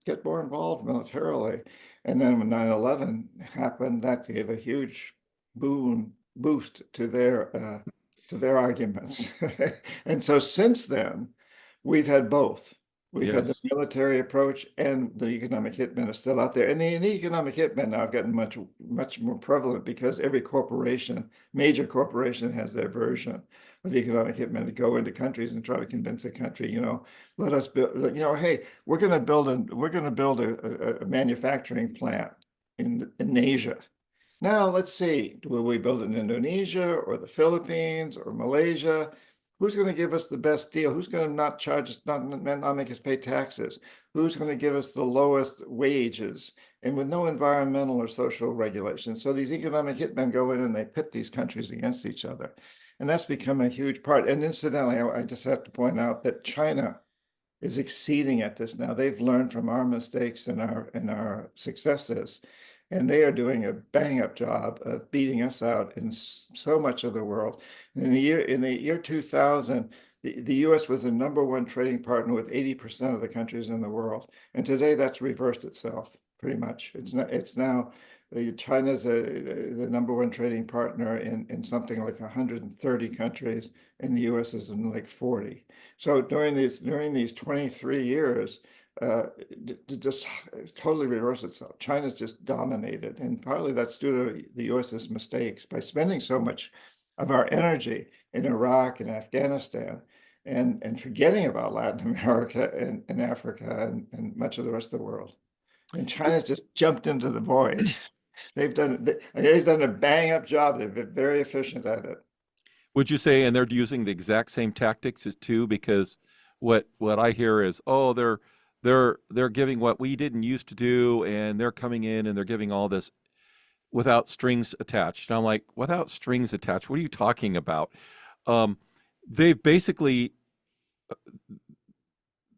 get more involved militarily. And then when 9/11 happened, that gave a huge boost to their arguments. And so since then, we've had both. We've had the Yes. military approach and the economic hitmen are still out there. And the economic hitmen now have gotten much, much more prevalent because every corporation, major corporation, has their version of economic hitmen that go into countries and try to convince a country, let us build, hey, we're going to build a manufacturing plant in Asia. Now let's see, will we build in Indonesia or the Philippines or Malaysia? Who's going to give us the best deal? Who's going to not charge us, not make us pay taxes? Who's going to give us the lowest wages and with no environmental or social regulation? So these economic hitmen go in and they pit these countries against each other. And that's become a huge part. And incidentally, I just have to point out that China is exceeding at this now. They've learned from our mistakes and our successes, and they are doing a bang up job of beating us out in so much of the world. In the year 2000, the U.S. was the #1 trading partner with 80% of the countries in the world, and today that's reversed itself pretty much. It's now China's the #1 trading partner in something like 130 countries, and the U.S. is in like 40. So during these 23 years, just totally reversed itself. China's just dominated, and partly that's due to the U.S.'s mistakes by spending so much of our energy in Iraq and Afghanistan, and forgetting about Latin America and Africa and much of the rest of the world. And China's just jumped into the void. They've done a bang up job. They've been very efficient at it. Would you say, and they're using the exact same tactics as too? Because what I hear is, oh, they're giving what we didn't used to do, and they're coming in and they're giving all this without strings attached. And I'm like, without strings attached, what are you talking about? They basically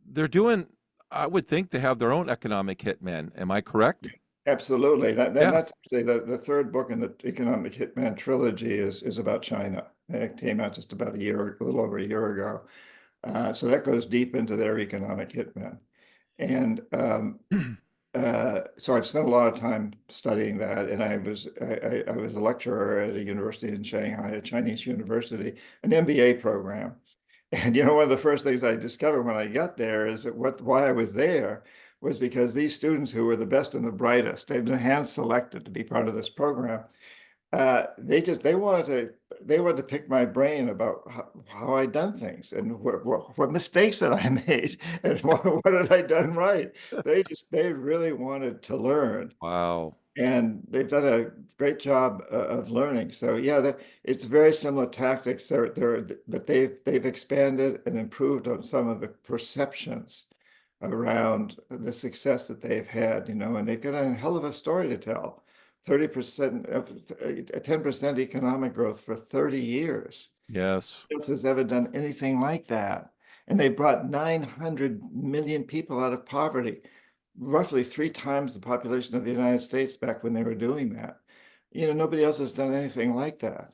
they're doing. I would think they have their own economic hitmen. Am I correct? Absolutely. Yeah. That's actually the third book in the Economic Hitman trilogy is about China. It came out just about a little over a year ago. So that goes deep into their economic hitman. And so I've spent a lot of time studying that, and I was a lecturer at a university in Shanghai, a Chinese university, an MBA program. And one of the first things I discovered when I got there is that why I was there was because these students who were the best and the brightest, they've been hand selected to be part of this program. They wanted to pick my brain about how I'd done things and what mistakes that I made and what had I done right. They really wanted to learn, Wow. and they've done a great job of learning. So yeah, it's very similar tactics. But they've expanded and improved on some of the perceptions around the success that they've had, and they've got a hell of a story to tell. 30% of 10% economic growth for 30 years. Yes. No one else has ever done anything like that. And they brought 900 million people out of poverty, roughly 3 times the population of the United States back when they were doing that. Nobody else has done anything like that.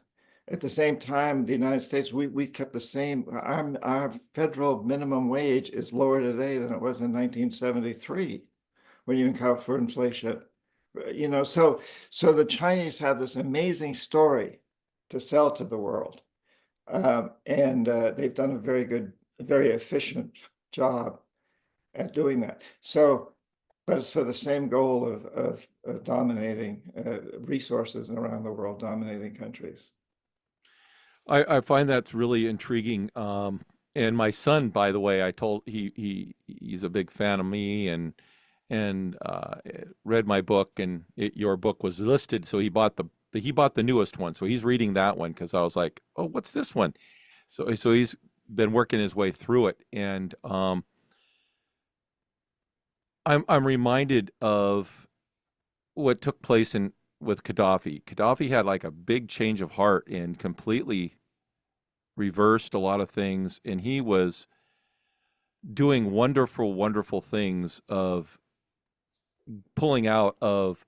At the same time, the United States, we've kept the same. Our federal minimum wage is lower today than it was in 1973 when you account for inflation. So the Chinese have this amazing story to sell to the world. And they've done a very good, very efficient job at doing that. So, but it's for the same goal of dominating resources around the world, dominating countries. I find that's really intriguing. And my son, by the way, I told he's a big fan of me and read my book, and your book was listed, so he bought the newest one. So he's reading that one because I was like, oh, what's this one? So he's been working his way through it, and I'm reminded of what took place with Gaddafi. Gaddafi had like a big change of heart and completely reversed a lot of things, and he was doing wonderful, wonderful things of pulling out of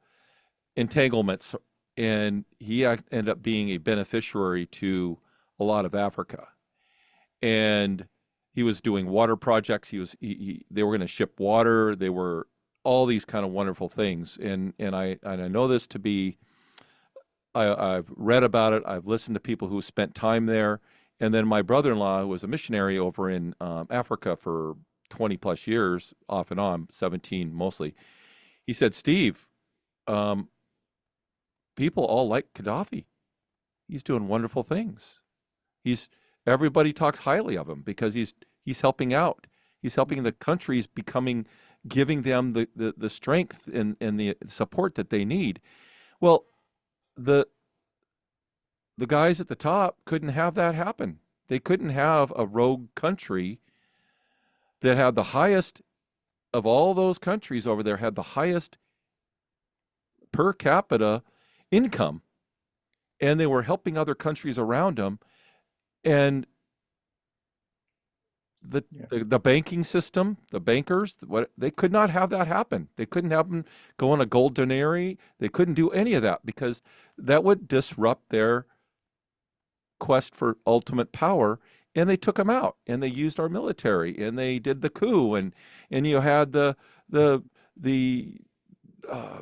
entanglements, and he ended up being a beneficiary to a lot of Africa. And he was doing water projects. They were going to ship water. They were all these kind of wonderful things. And I know this to be. I've read about it. I've listened to people who spent time there. And then my brother-in-law, who was a missionary over in Africa for 20 plus years, off and on, 17 mostly. He said, Steve, people all like Gaddafi. He's doing wonderful things. Everybody talks highly of him because he's helping out. He's helping the countries giving them the strength and the support that they need. Well, the the guys at the top couldn't have that happen. They couldn't have a rogue country that had the highest of all those countries over there, had the highest per capita income, and they were helping other countries around them. And Yeah. the banking system, the bankers, what they could not have that happen. They couldn't have them go on a gold denary. They couldn't do any of that because that would disrupt their quest for ultimate power. And they took them out, and they used our military, and they did the coup, and you had the uh,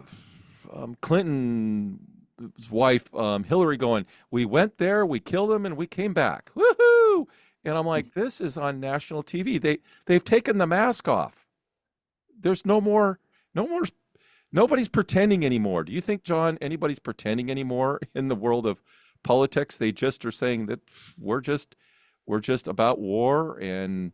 Clinton's wife, Hillary, going, "We went there, we killed them, and we came back. Woohoo!" And I'm like, this is on national TV. They've taken the mask off. There's no more, nobody's pretending anymore. Do you think, John, anybody's pretending anymore in the world of politics? They just are saying that we're just about war. And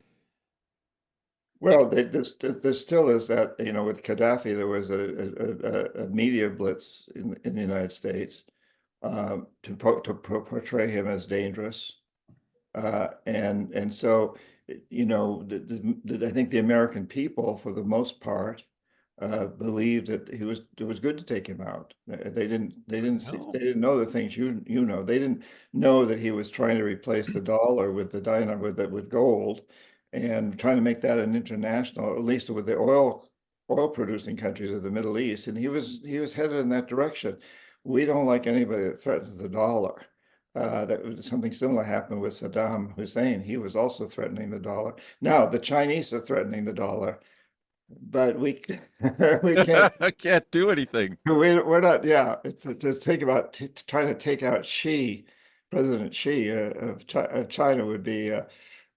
Well, there still is that, with Gaddafi, there was a media blitz in the United States to portray him as dangerous. And so, I think the American people, for the most part, believed that it was good to take him out. They didn't know the things you know. They didn't know that he was trying to replace the dollar with with gold, and trying to make that an international, at least with the oil producing countries of the Middle East. And he was headed in that direction. We don't like anybody that threatens the dollar. That was something similar happened with Saddam Hussein. He was also threatening the dollar. Now the Chinese are threatening the dollar, but we we can't. I can't do anything. We're not. Yeah, it's to think about trying to take out President Xi of China would be.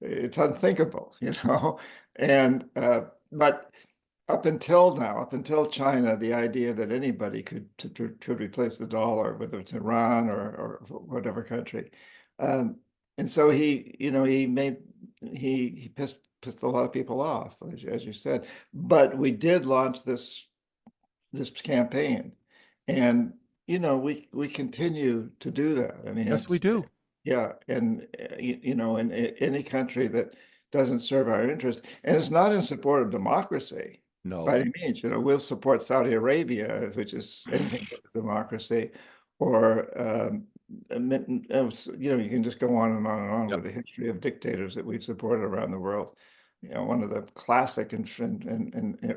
It's unthinkable, And but up until now, up until China, the idea that anybody could replace the dollar, whether it's Iran or whatever country, and so he pissed a lot of people off, as you said. But we did launch this campaign, and we continue to do that. I mean, Yes, we do. yeah, and in any country that doesn't serve our interests, and it's not in support of democracy by No. any means. We'll support Saudi Arabia, which is anything but a democracy, or you can just go on and on and on Yep. with the history of dictators that we've supported around the world. One of the classic and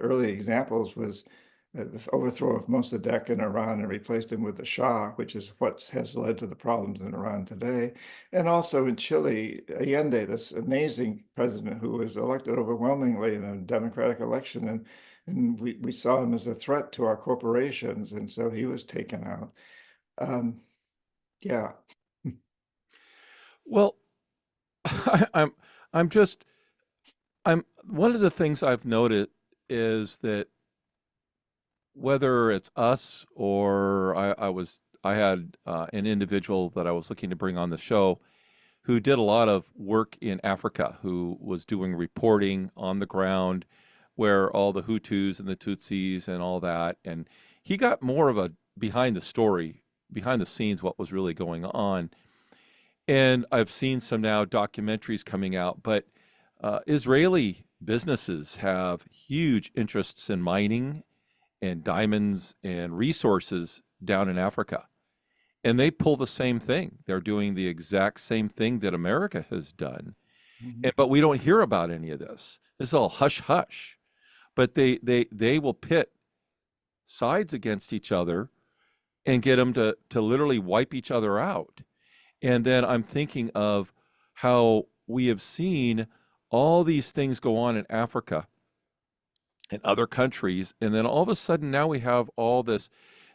early examples was the overthrow of Mossadegh in Iran and replaced him with the Shah, which is what has led to the problems in Iran today. And also in Chile, Allende, this amazing president who was elected overwhelmingly in a democratic election. And we saw him as a threat to our corporations. And so he was taken out. Yeah. Well, I'm one of the things I've noted is that whether it's us or I had an individual that I was looking to bring on the show who did a lot of work in Africa, who was doing reporting on the ground where all the Hutus and the Tutsis and all that. And he got more of a behind the story, behind the scenes, what was really going on. And I've seen some now documentaries coming out, but Israeli businesses have huge interests in mining and diamonds and resources down in Africa. And they pull the same thing. They're doing the exact same thing that America has done. Mhm. But we don't hear about any of this. This is all hush hush. But they will pit sides against each other and get them to literally wipe each other out. And then I'm thinking of how we have seen all these things go on in Africa and other countries, and then all of a sudden now we have all this.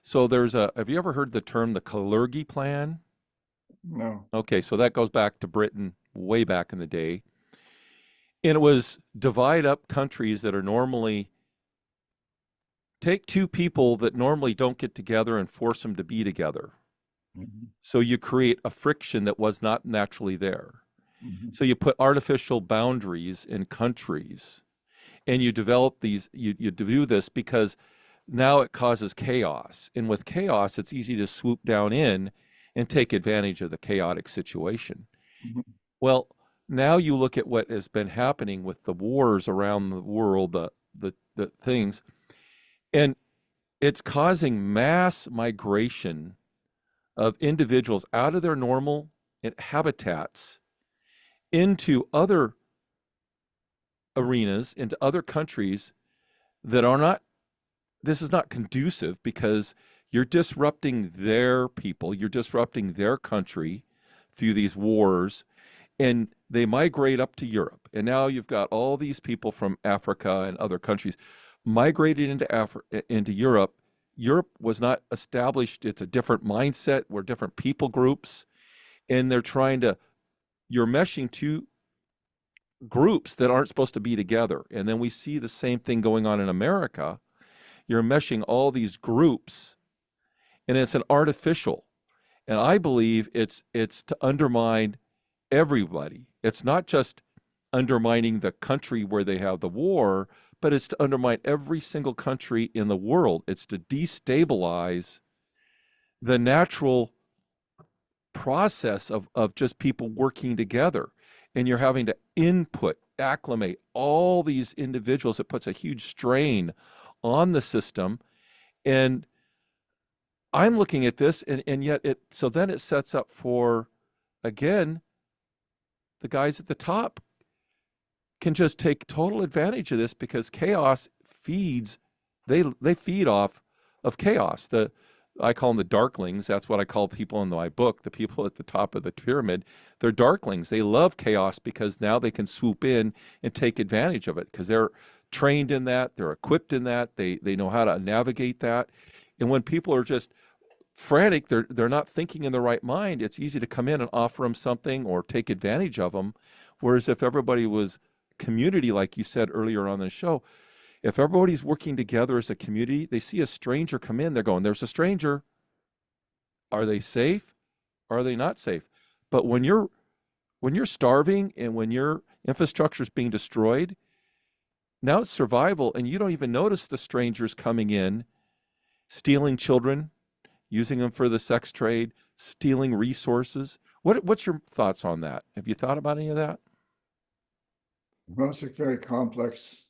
So have you ever heard the term the Kalergi plan? No. Okay, so that goes back to Britain way back in the day. And it was divide up countries that are normally, take two people that normally don't get together and force them to be together. Mhm. So you create a friction that was not naturally there. Mhm. So you put artificial boundaries in countries, and you develop these, you do this because now it causes chaos. And with chaos, it's easy to swoop down in and take advantage of the chaotic situation. Mhm. Well, now you look at what has been happening with the wars around the world, the things, and it's causing mass migration of individuals out of their normal habitats into other arenas, into other countries that are not, this is not conducive because you're disrupting their people, you're disrupting their country through these wars, and they migrate up to Europe. And now you've got all these people from Africa and other countries migrated into Europe. Europe was not established. It's a different mindset. We're different people groups. And they're trying to, you're meshing two groups that aren't supposed to be together. And then we see the same thing going on in America. You're meshing all these groups, and it's an artificial. And I believe it's to undermine everybody. It's not just undermining the country where they have the war, but it's to undermine every single country in the world. It's to destabilize the natural process of just people working together. And you're having to acclimate all these individuals. It puts a huge strain on the system. And I'm looking at this, and yet so then it sets up for, again, the guys at the top can just take total advantage of this because chaos feeds, they feed off of chaos. I call them the darklings. That's what I call people in my book, the people at the top of the pyramid. They're darklings. They love chaos because now they can swoop in and take advantage of it because they're trained in that, they're equipped in that, they know how to navigate that. And when people are just frantic, they're not thinking in the right mind, it's easy to come in and offer them something or take advantage of them. Whereas if everybody was community, like you said earlier on the show, if everybody's working together as a community, they see a stranger come in, they're going, there's a stranger. Are they safe? Are they not safe? But when you're starving and when your infrastructure is being destroyed, now it's survival, and you don't even notice the strangers coming in, stealing children, using them for the sex trade, stealing resources. What's your thoughts on that? Have you thought about any of that? Well, it's a very complex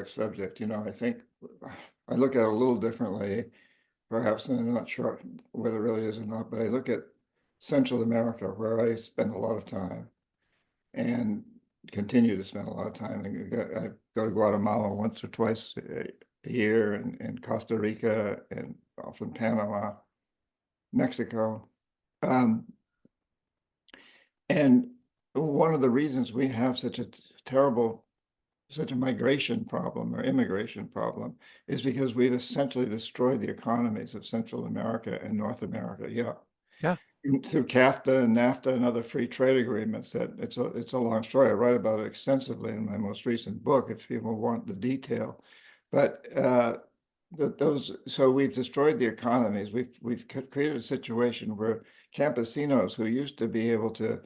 subject. I think I look at it a little differently, perhaps, and I'm not sure whether it really is or not, but I look at Central America, where I spend a lot of time and continue to spend a lot of time. I go to Guatemala once or twice a year, and Costa Rica, and often Panama, Mexico. And one of the reasons we have such a migration problem or immigration problem is because we've essentially destroyed the economies of Central America and North America. Yeah. Yeah. Through CAFTA and NAFTA and other free trade agreements. That it's a long story. I write about it extensively in my most recent book if people want the detail. But so we've destroyed the economies. We've created a situation where campesinos who used to be able to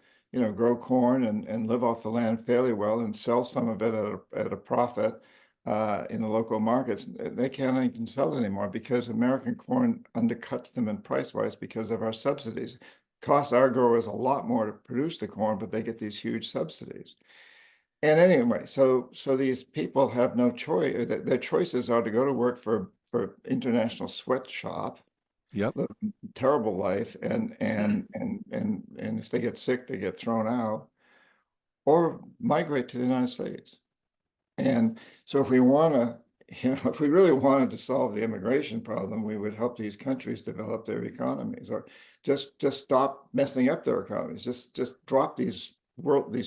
grow corn and live off the land fairly well and sell some of it at a profit in the local markets, they can't even sell it anymore because American corn undercuts them in price-wise because of our subsidies. Costs our growers a lot more to produce the corn, but they get these huge subsidies. And anyway, so these people have no choice. Their choices are to go to work for international sweatshop, Yep. live a terrible life, and if they get sick, they get thrown out, or migrate to the United States. And so if we want to, if we really wanted to solve the immigration problem, we would help these countries develop their economies, or just stop messing up their economies. Just drop these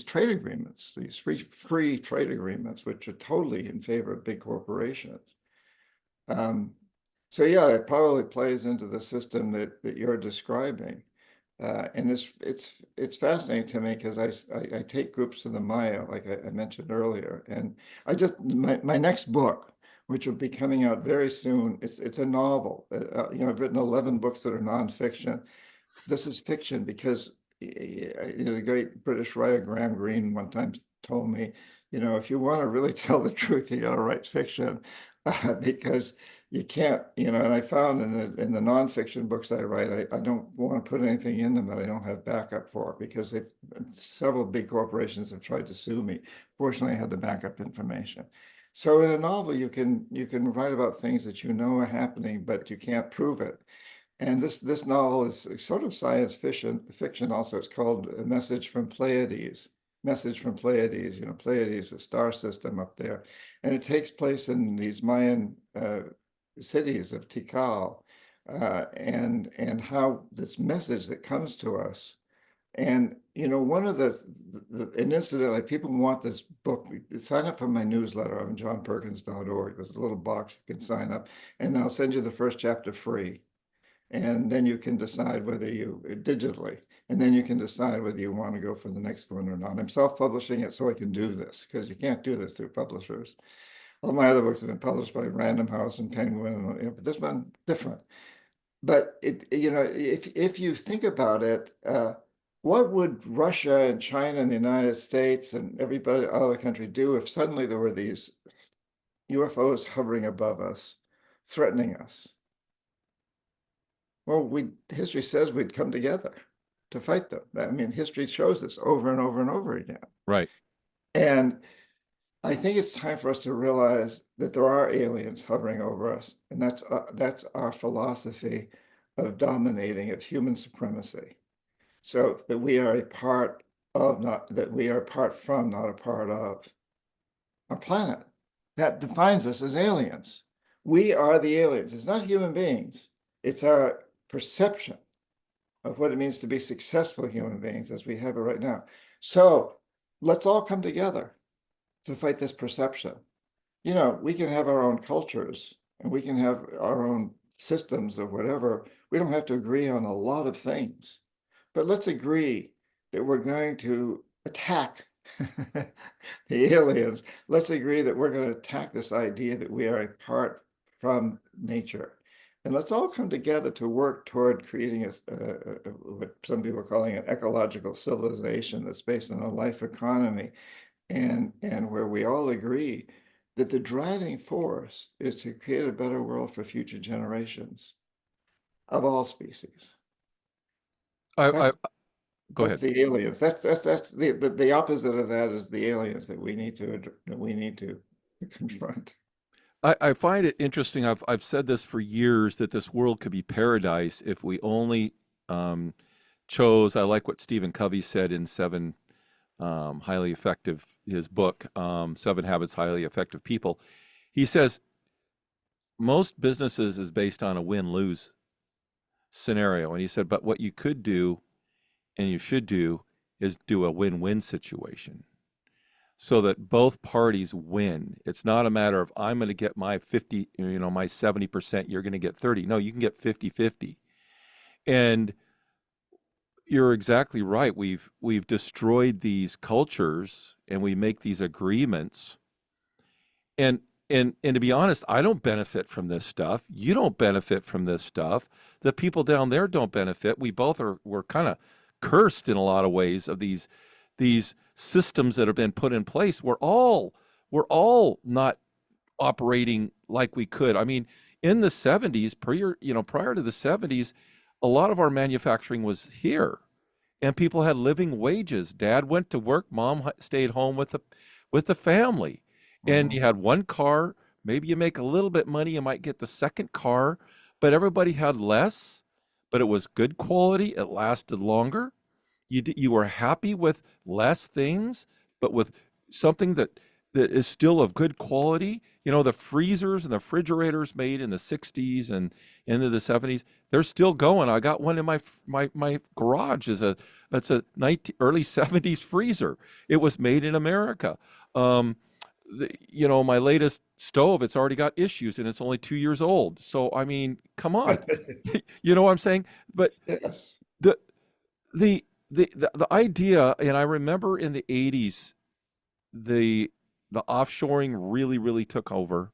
trade agreements, these free trade agreements, which are totally in favor of big corporations. So yeah, it probably plays into the system that you're describing. And it's fascinating to me because I take groups to the Maya, like I mentioned earlier, and my next book, which will be coming out very soon, it's a novel. I've written 11 books that are nonfiction. This is fiction because the great British writer Graham Greene one time told me, if you want to really tell the truth, you got to write fiction, because you can't, and I found in the nonfiction books I write, I don't want to put anything in them that I don't have backup for, because several big corporations have tried to sue me. Fortunately, I had the backup information. So in a novel, you can write about things that you know are happening, but you can't prove it. And this novel is sort of science fiction also. It's called A Message from Pleiades. Message from Pleiades. Pleiades, a star system up there. And it takes place in these Mayan cities of Tikal, and how this message that comes to us. And one of and incidentally, people want this book. Sign up for my newsletter on johnperkins.org. There's a little box you can sign up, and I'll send you the first chapter free. And then you can decide whether digitally, and then you can decide whether you want to go for the next one or not. I'm self-publishing it so I can do this, because you can't do this through publishers. All my other books have been published by Random House and Penguin, but this one different. But if you think about it, what would Russia and China and the United States and everybody, other country do if suddenly there were these UFOs hovering above us, threatening us? Well, history says we'd come together to fight them. I mean, history shows this over and over and over again. Right. And I think it's time for us to realize that there are aliens hovering over us, and that's our philosophy of dominating, of human supremacy. So that we are a part of, not that we are apart from, not a part of our planet. That defines us as aliens. We are the aliens. It's not human beings. It's our perception of what it means to be successful human beings as we have it right now. So let's all come together to fight this perception. We can have our own cultures and we can have our own systems or whatever. We don't have to agree on a lot of things, but let's agree that we're going to attack the aliens. Let's agree that we're going to attack this idea that we are apart from nature. And let's all come together to work toward creating what some people are calling an ecological civilization that's based on a life economy, and where we all agree that the driving force is to create a better world for future generations of all species. Go That's ahead. the aliens. That's the opposite of that is the aliens that we need to confront. I find it interesting. I've said this for years, that this world could be paradise if we only chose. I like what Stephen Covey said in Seven Highly Effective, his book, 7 Habits Highly Effective People. He says most businesses is based on a win-lose scenario, and he said, but what you could do and you should do is do a win-win situation, so that both parties win. It's not a matter of I'm going to get my 50, my 70%, you're going to get 30. No, you can get 50-50. And you're exactly right. We've destroyed these cultures and we make these agreements. And to be honest, I don't benefit from this stuff. You don't benefit from this stuff. The people down there don't benefit. We're kind of cursed in a lot of ways of these systems that have been put in place. We're all not operating like we could. I mean, in the 70s, prior to the 70s, a lot of our manufacturing was here, and people had living wages. Dad went to work, mom stayed home with the family, and you had one car. Maybe you make a little bit money, you might get the second car, but everybody had less, but it was good quality. It lasted longer. You were happy with less things, but with something that is still of good quality. The freezers and the refrigerators made in the 60s and into the 70s, they're still going. I got one in my garage. That's a early 70s freezer. It was made in America. My latest stove, it's already got issues and it's only 2 years old. So, I mean, come on. You know what I'm saying? But Yes. The idea, and I remember in the 80s, the offshoring really, really took over.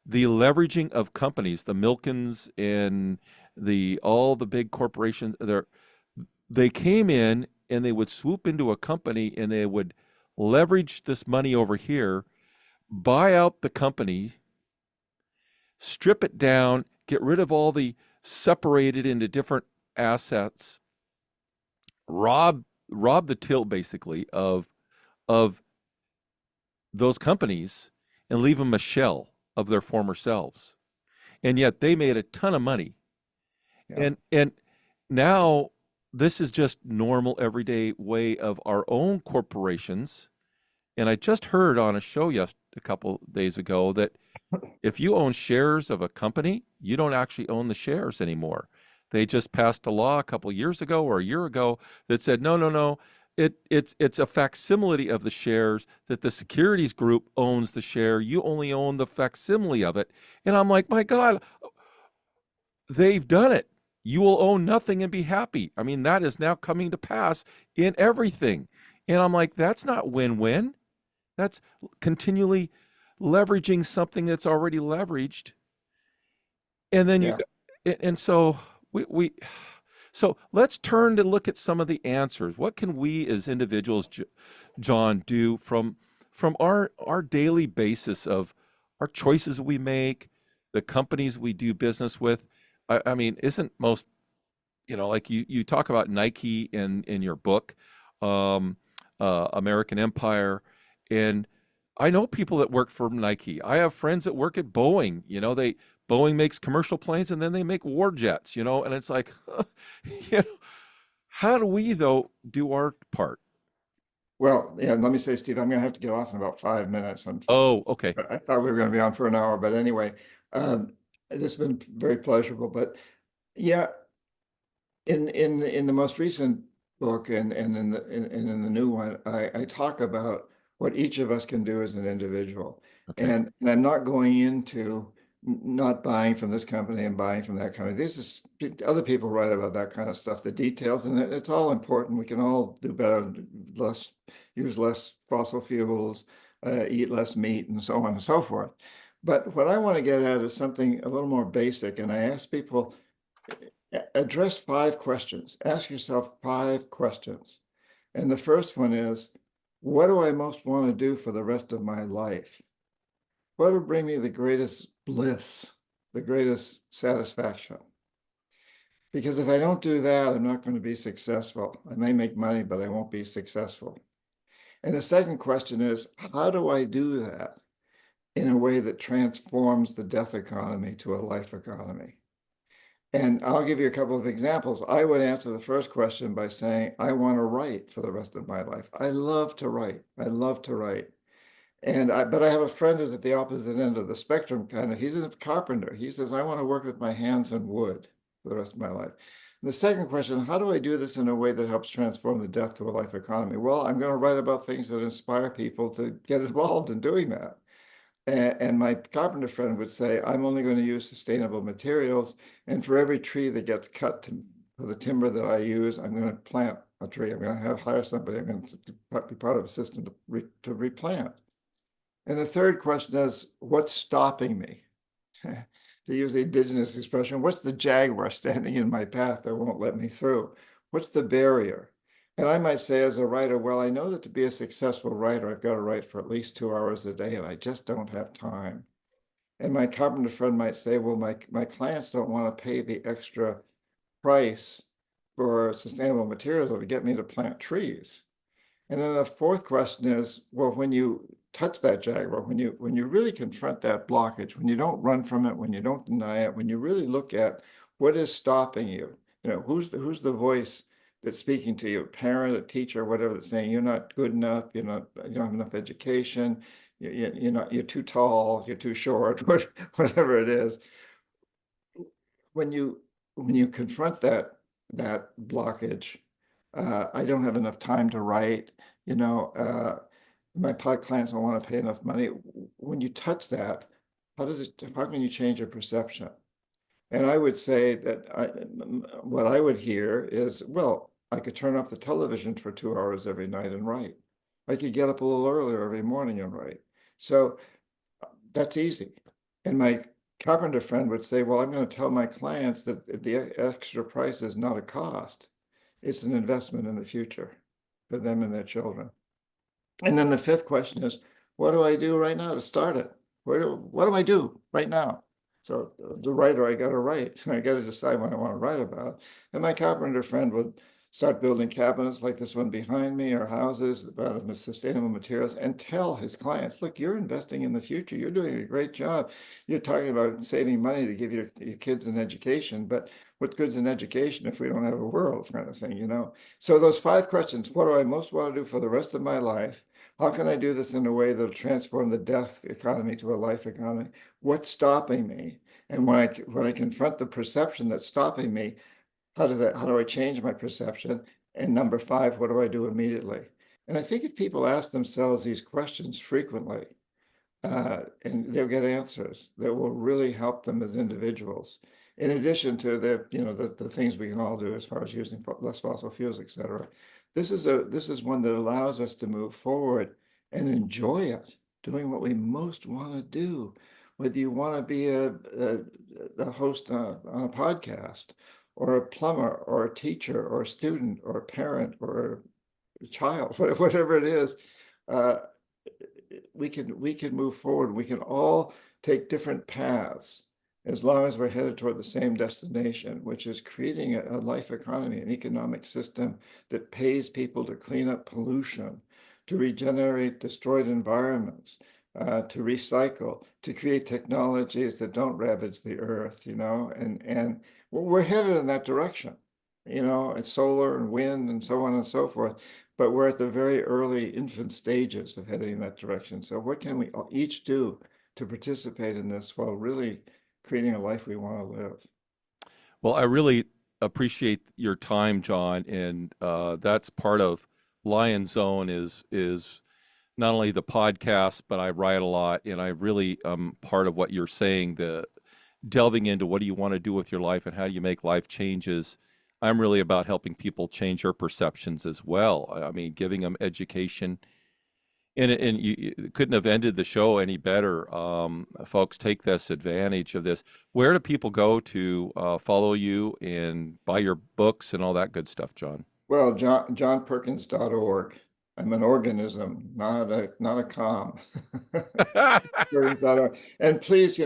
The leveraging of companies, the Milkins and all the big corporations, they came in and they would swoop into a company and they would leverage this money over here, buy out the company, strip it down, get rid of all the separated into different assets, rob the till basically of those companies and leave them a shell of their former selves. And yet they made a ton of money. Yeah. And now this is just normal everyday way of our own corporations. And I just heard on a show a couple days ago that if you own shares of a company, you don't actually own the shares anymore. They just passed a law a couple years ago or a year ago that said, no. It's a facsimile of the shares, that the securities group owns the share. You only own the facsimile of it. And I'm like, my God, they've done it. You will own nothing and be happy. I mean, that is now coming to pass in everything. And I'm like, that's not win-win. That's continually leveraging something that's already leveraged. And then Yeah. so so let's turn to look at some of the answers. What can we as individuals, John, do from our daily basis of our choices we make, the companies we do business with? I mean, isn't most, like you talk about Nike in your book, American Empire, and I know people that work for Nike. I have friends that work at Boeing. Boeing makes commercial planes and then they make war jets, and it's like, how do we though do our part? Well, yeah, let me say, Steve, I'm going to have to get off in about 5 minutes. Oh, okay. I thought we were going to be on for an hour, but anyway, this has been very pleasurable. But yeah, in the most recent book and in the new one, I talk about what each of us can do as an individual. Okay. And I'm not going into not buying from this company and buying from that company. This is other people write about that kind of stuff, the details, and it's all important. We can all do better, use less fossil fuels, eat less meat, and so on and so forth. But what I want to get at is something a little more basic. And I ask people, address 5 questions. Ask yourself 5 questions. And the first one is, what do I most want to do for the rest of my life? What will bring me the greatest bliss, the greatest satisfaction? Because if I don't do that, I'm not going to be successful. I may make money, but I won't be successful. And the second question is, how do I do that in a way that transforms the death economy to a life economy? And I'll give you a couple of examples. I would answer the first question by saying, I want to write for the rest of my life. I love to write. I love to write. But I have a friend who's at the opposite end of the spectrum, kind of. He's a carpenter. He says, I want to work with my hands and wood for the rest of my life. And the second question, how do I do this in a way that helps transform the death to a life economy? Well, I'm going to write about things that inspire people to get involved in doing that. And my carpenter friend would say, I'm only going to use sustainable materials. And for every tree that gets cut for the timber that I use, I'm going to plant a tree. I'm going to hire somebody. I'm going to be part of a system to replant. And the third question is, what's stopping me? To use the indigenous expression, what's the jaguar standing in my path that won't let me through? What's the barrier? And I might say as a writer, well, I know that to be a successful writer, I've got to write for at least 2 hours a day, and I just don't have time. And my carpenter friend might say, well, my clients don't want to pay the extra price for sustainable materials to get me to plant trees. And then the fourth question is, well, when you touch that jaguar, when you really confront that blockage, when you don't run from it, when you don't deny it, when you really look at what is stopping you, who's the voice that's speaking to you, a parent, a teacher, whatever, that's saying you're not good enough, you don't have enough education, you're too tall, you're too short, whatever it is. When you confront that blockage, I don't have enough time to write, my clients don't want to pay enough money. When you touch that, how can you change your perception? And I would say that what I would hear is, well, I could turn off the television for 2 hours every night and write. I could get up a little earlier every morning and write. So that's easy. And my carpenter friend would say, well, I'm going to tell my clients that the extra price is not a cost. It's an investment in the future for them and their children. And then the fifth question is, what do I do right now to start it? What do I do right now? So the writer, I got to write. I got to decide what I want to write about. And my carpenter friend would start building cabinets like this one behind me, or houses out of sustainable materials, and tell his clients, look, you're investing in the future. You're doing a great job. You're talking about saving money to give your kids an education, but what good's an education if we don't have a world, kind of thing, you know? So those 5 questions: what do I most want to do for the rest of my life? How can I do this in a way that'll transform the death economy to a life economy? What's stopping me? And when I confront the perception that's stopping me, how do I change my perception? And number 5, what do I do immediately? And I think if people ask themselves these questions frequently, and they'll get answers that will really help them as individuals, in addition to the things we can all do as far as using less fossil fuels, et cetera. This is one that allows us to move forward and enjoy it, doing what we most want to do. Whether you want to be a host on a podcast, or a plumber, or a teacher, or a student, or a parent, or a child, whatever it is, we can move forward. We can all take different paths as long as we're headed toward the same destination, which is creating a life economy, an economic system that pays people to clean up pollution, to regenerate destroyed environments, to recycle, to create technologies that don't ravage the earth, and we're headed in that direction. It's solar and wind and so on and so forth, but we're at the very early infant stages of heading in that direction. So what can we each do to participate in this while really creating a life we want to live? Well, I really appreciate your time, John, and that's part of Lion Zone is not only the podcast, but I write a lot, and I really part of what you're saying, the delving into what do you want to do with your life and how do you make life changes. I'm really about helping people change their perceptions as well. I mean, giving them education. And you couldn't have ended the show any better. Folks, take this advantage of this. Where do people go to follow you and buy your books and all that good stuff, John? Well, johnperkins.org. I'm an organism, not a com. Perkins.org. And please,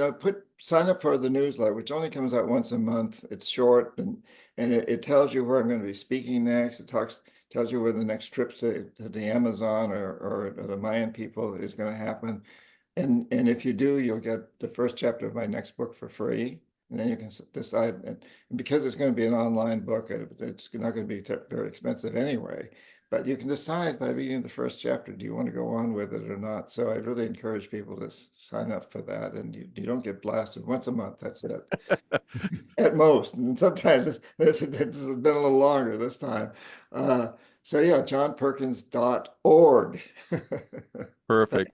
sign up for the newsletter, which only comes out once a month. It's short, and it tells you where I'm going to be speaking next. It tells you where the next trip to the Amazon or the Mayan people is going to happen. And if you do, you'll get the first chapter of my next book for free. And then you can decide. And because it's going to be an online book, it's not going to be very expensive anyway. But you can decide by reading the first chapter, do you want to go on with it or not? So I really encourage people to sign up for that. And you don't get blasted once a month. That's it. At most. And sometimes it's been a little longer this time. So yeah, johnperkins.org. Perfect.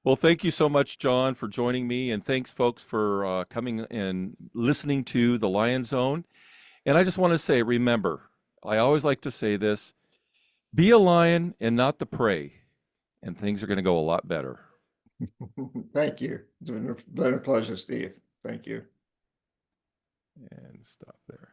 Well, thank you so much, John, for joining me. And thanks, folks, for coming and listening to The Lion Zone. And I just want to say, remember, I always like to say this, be a lion and not the prey, and things are going to go a lot better. Thank you. It's been a pleasure, Steve. Thank you. And stop there.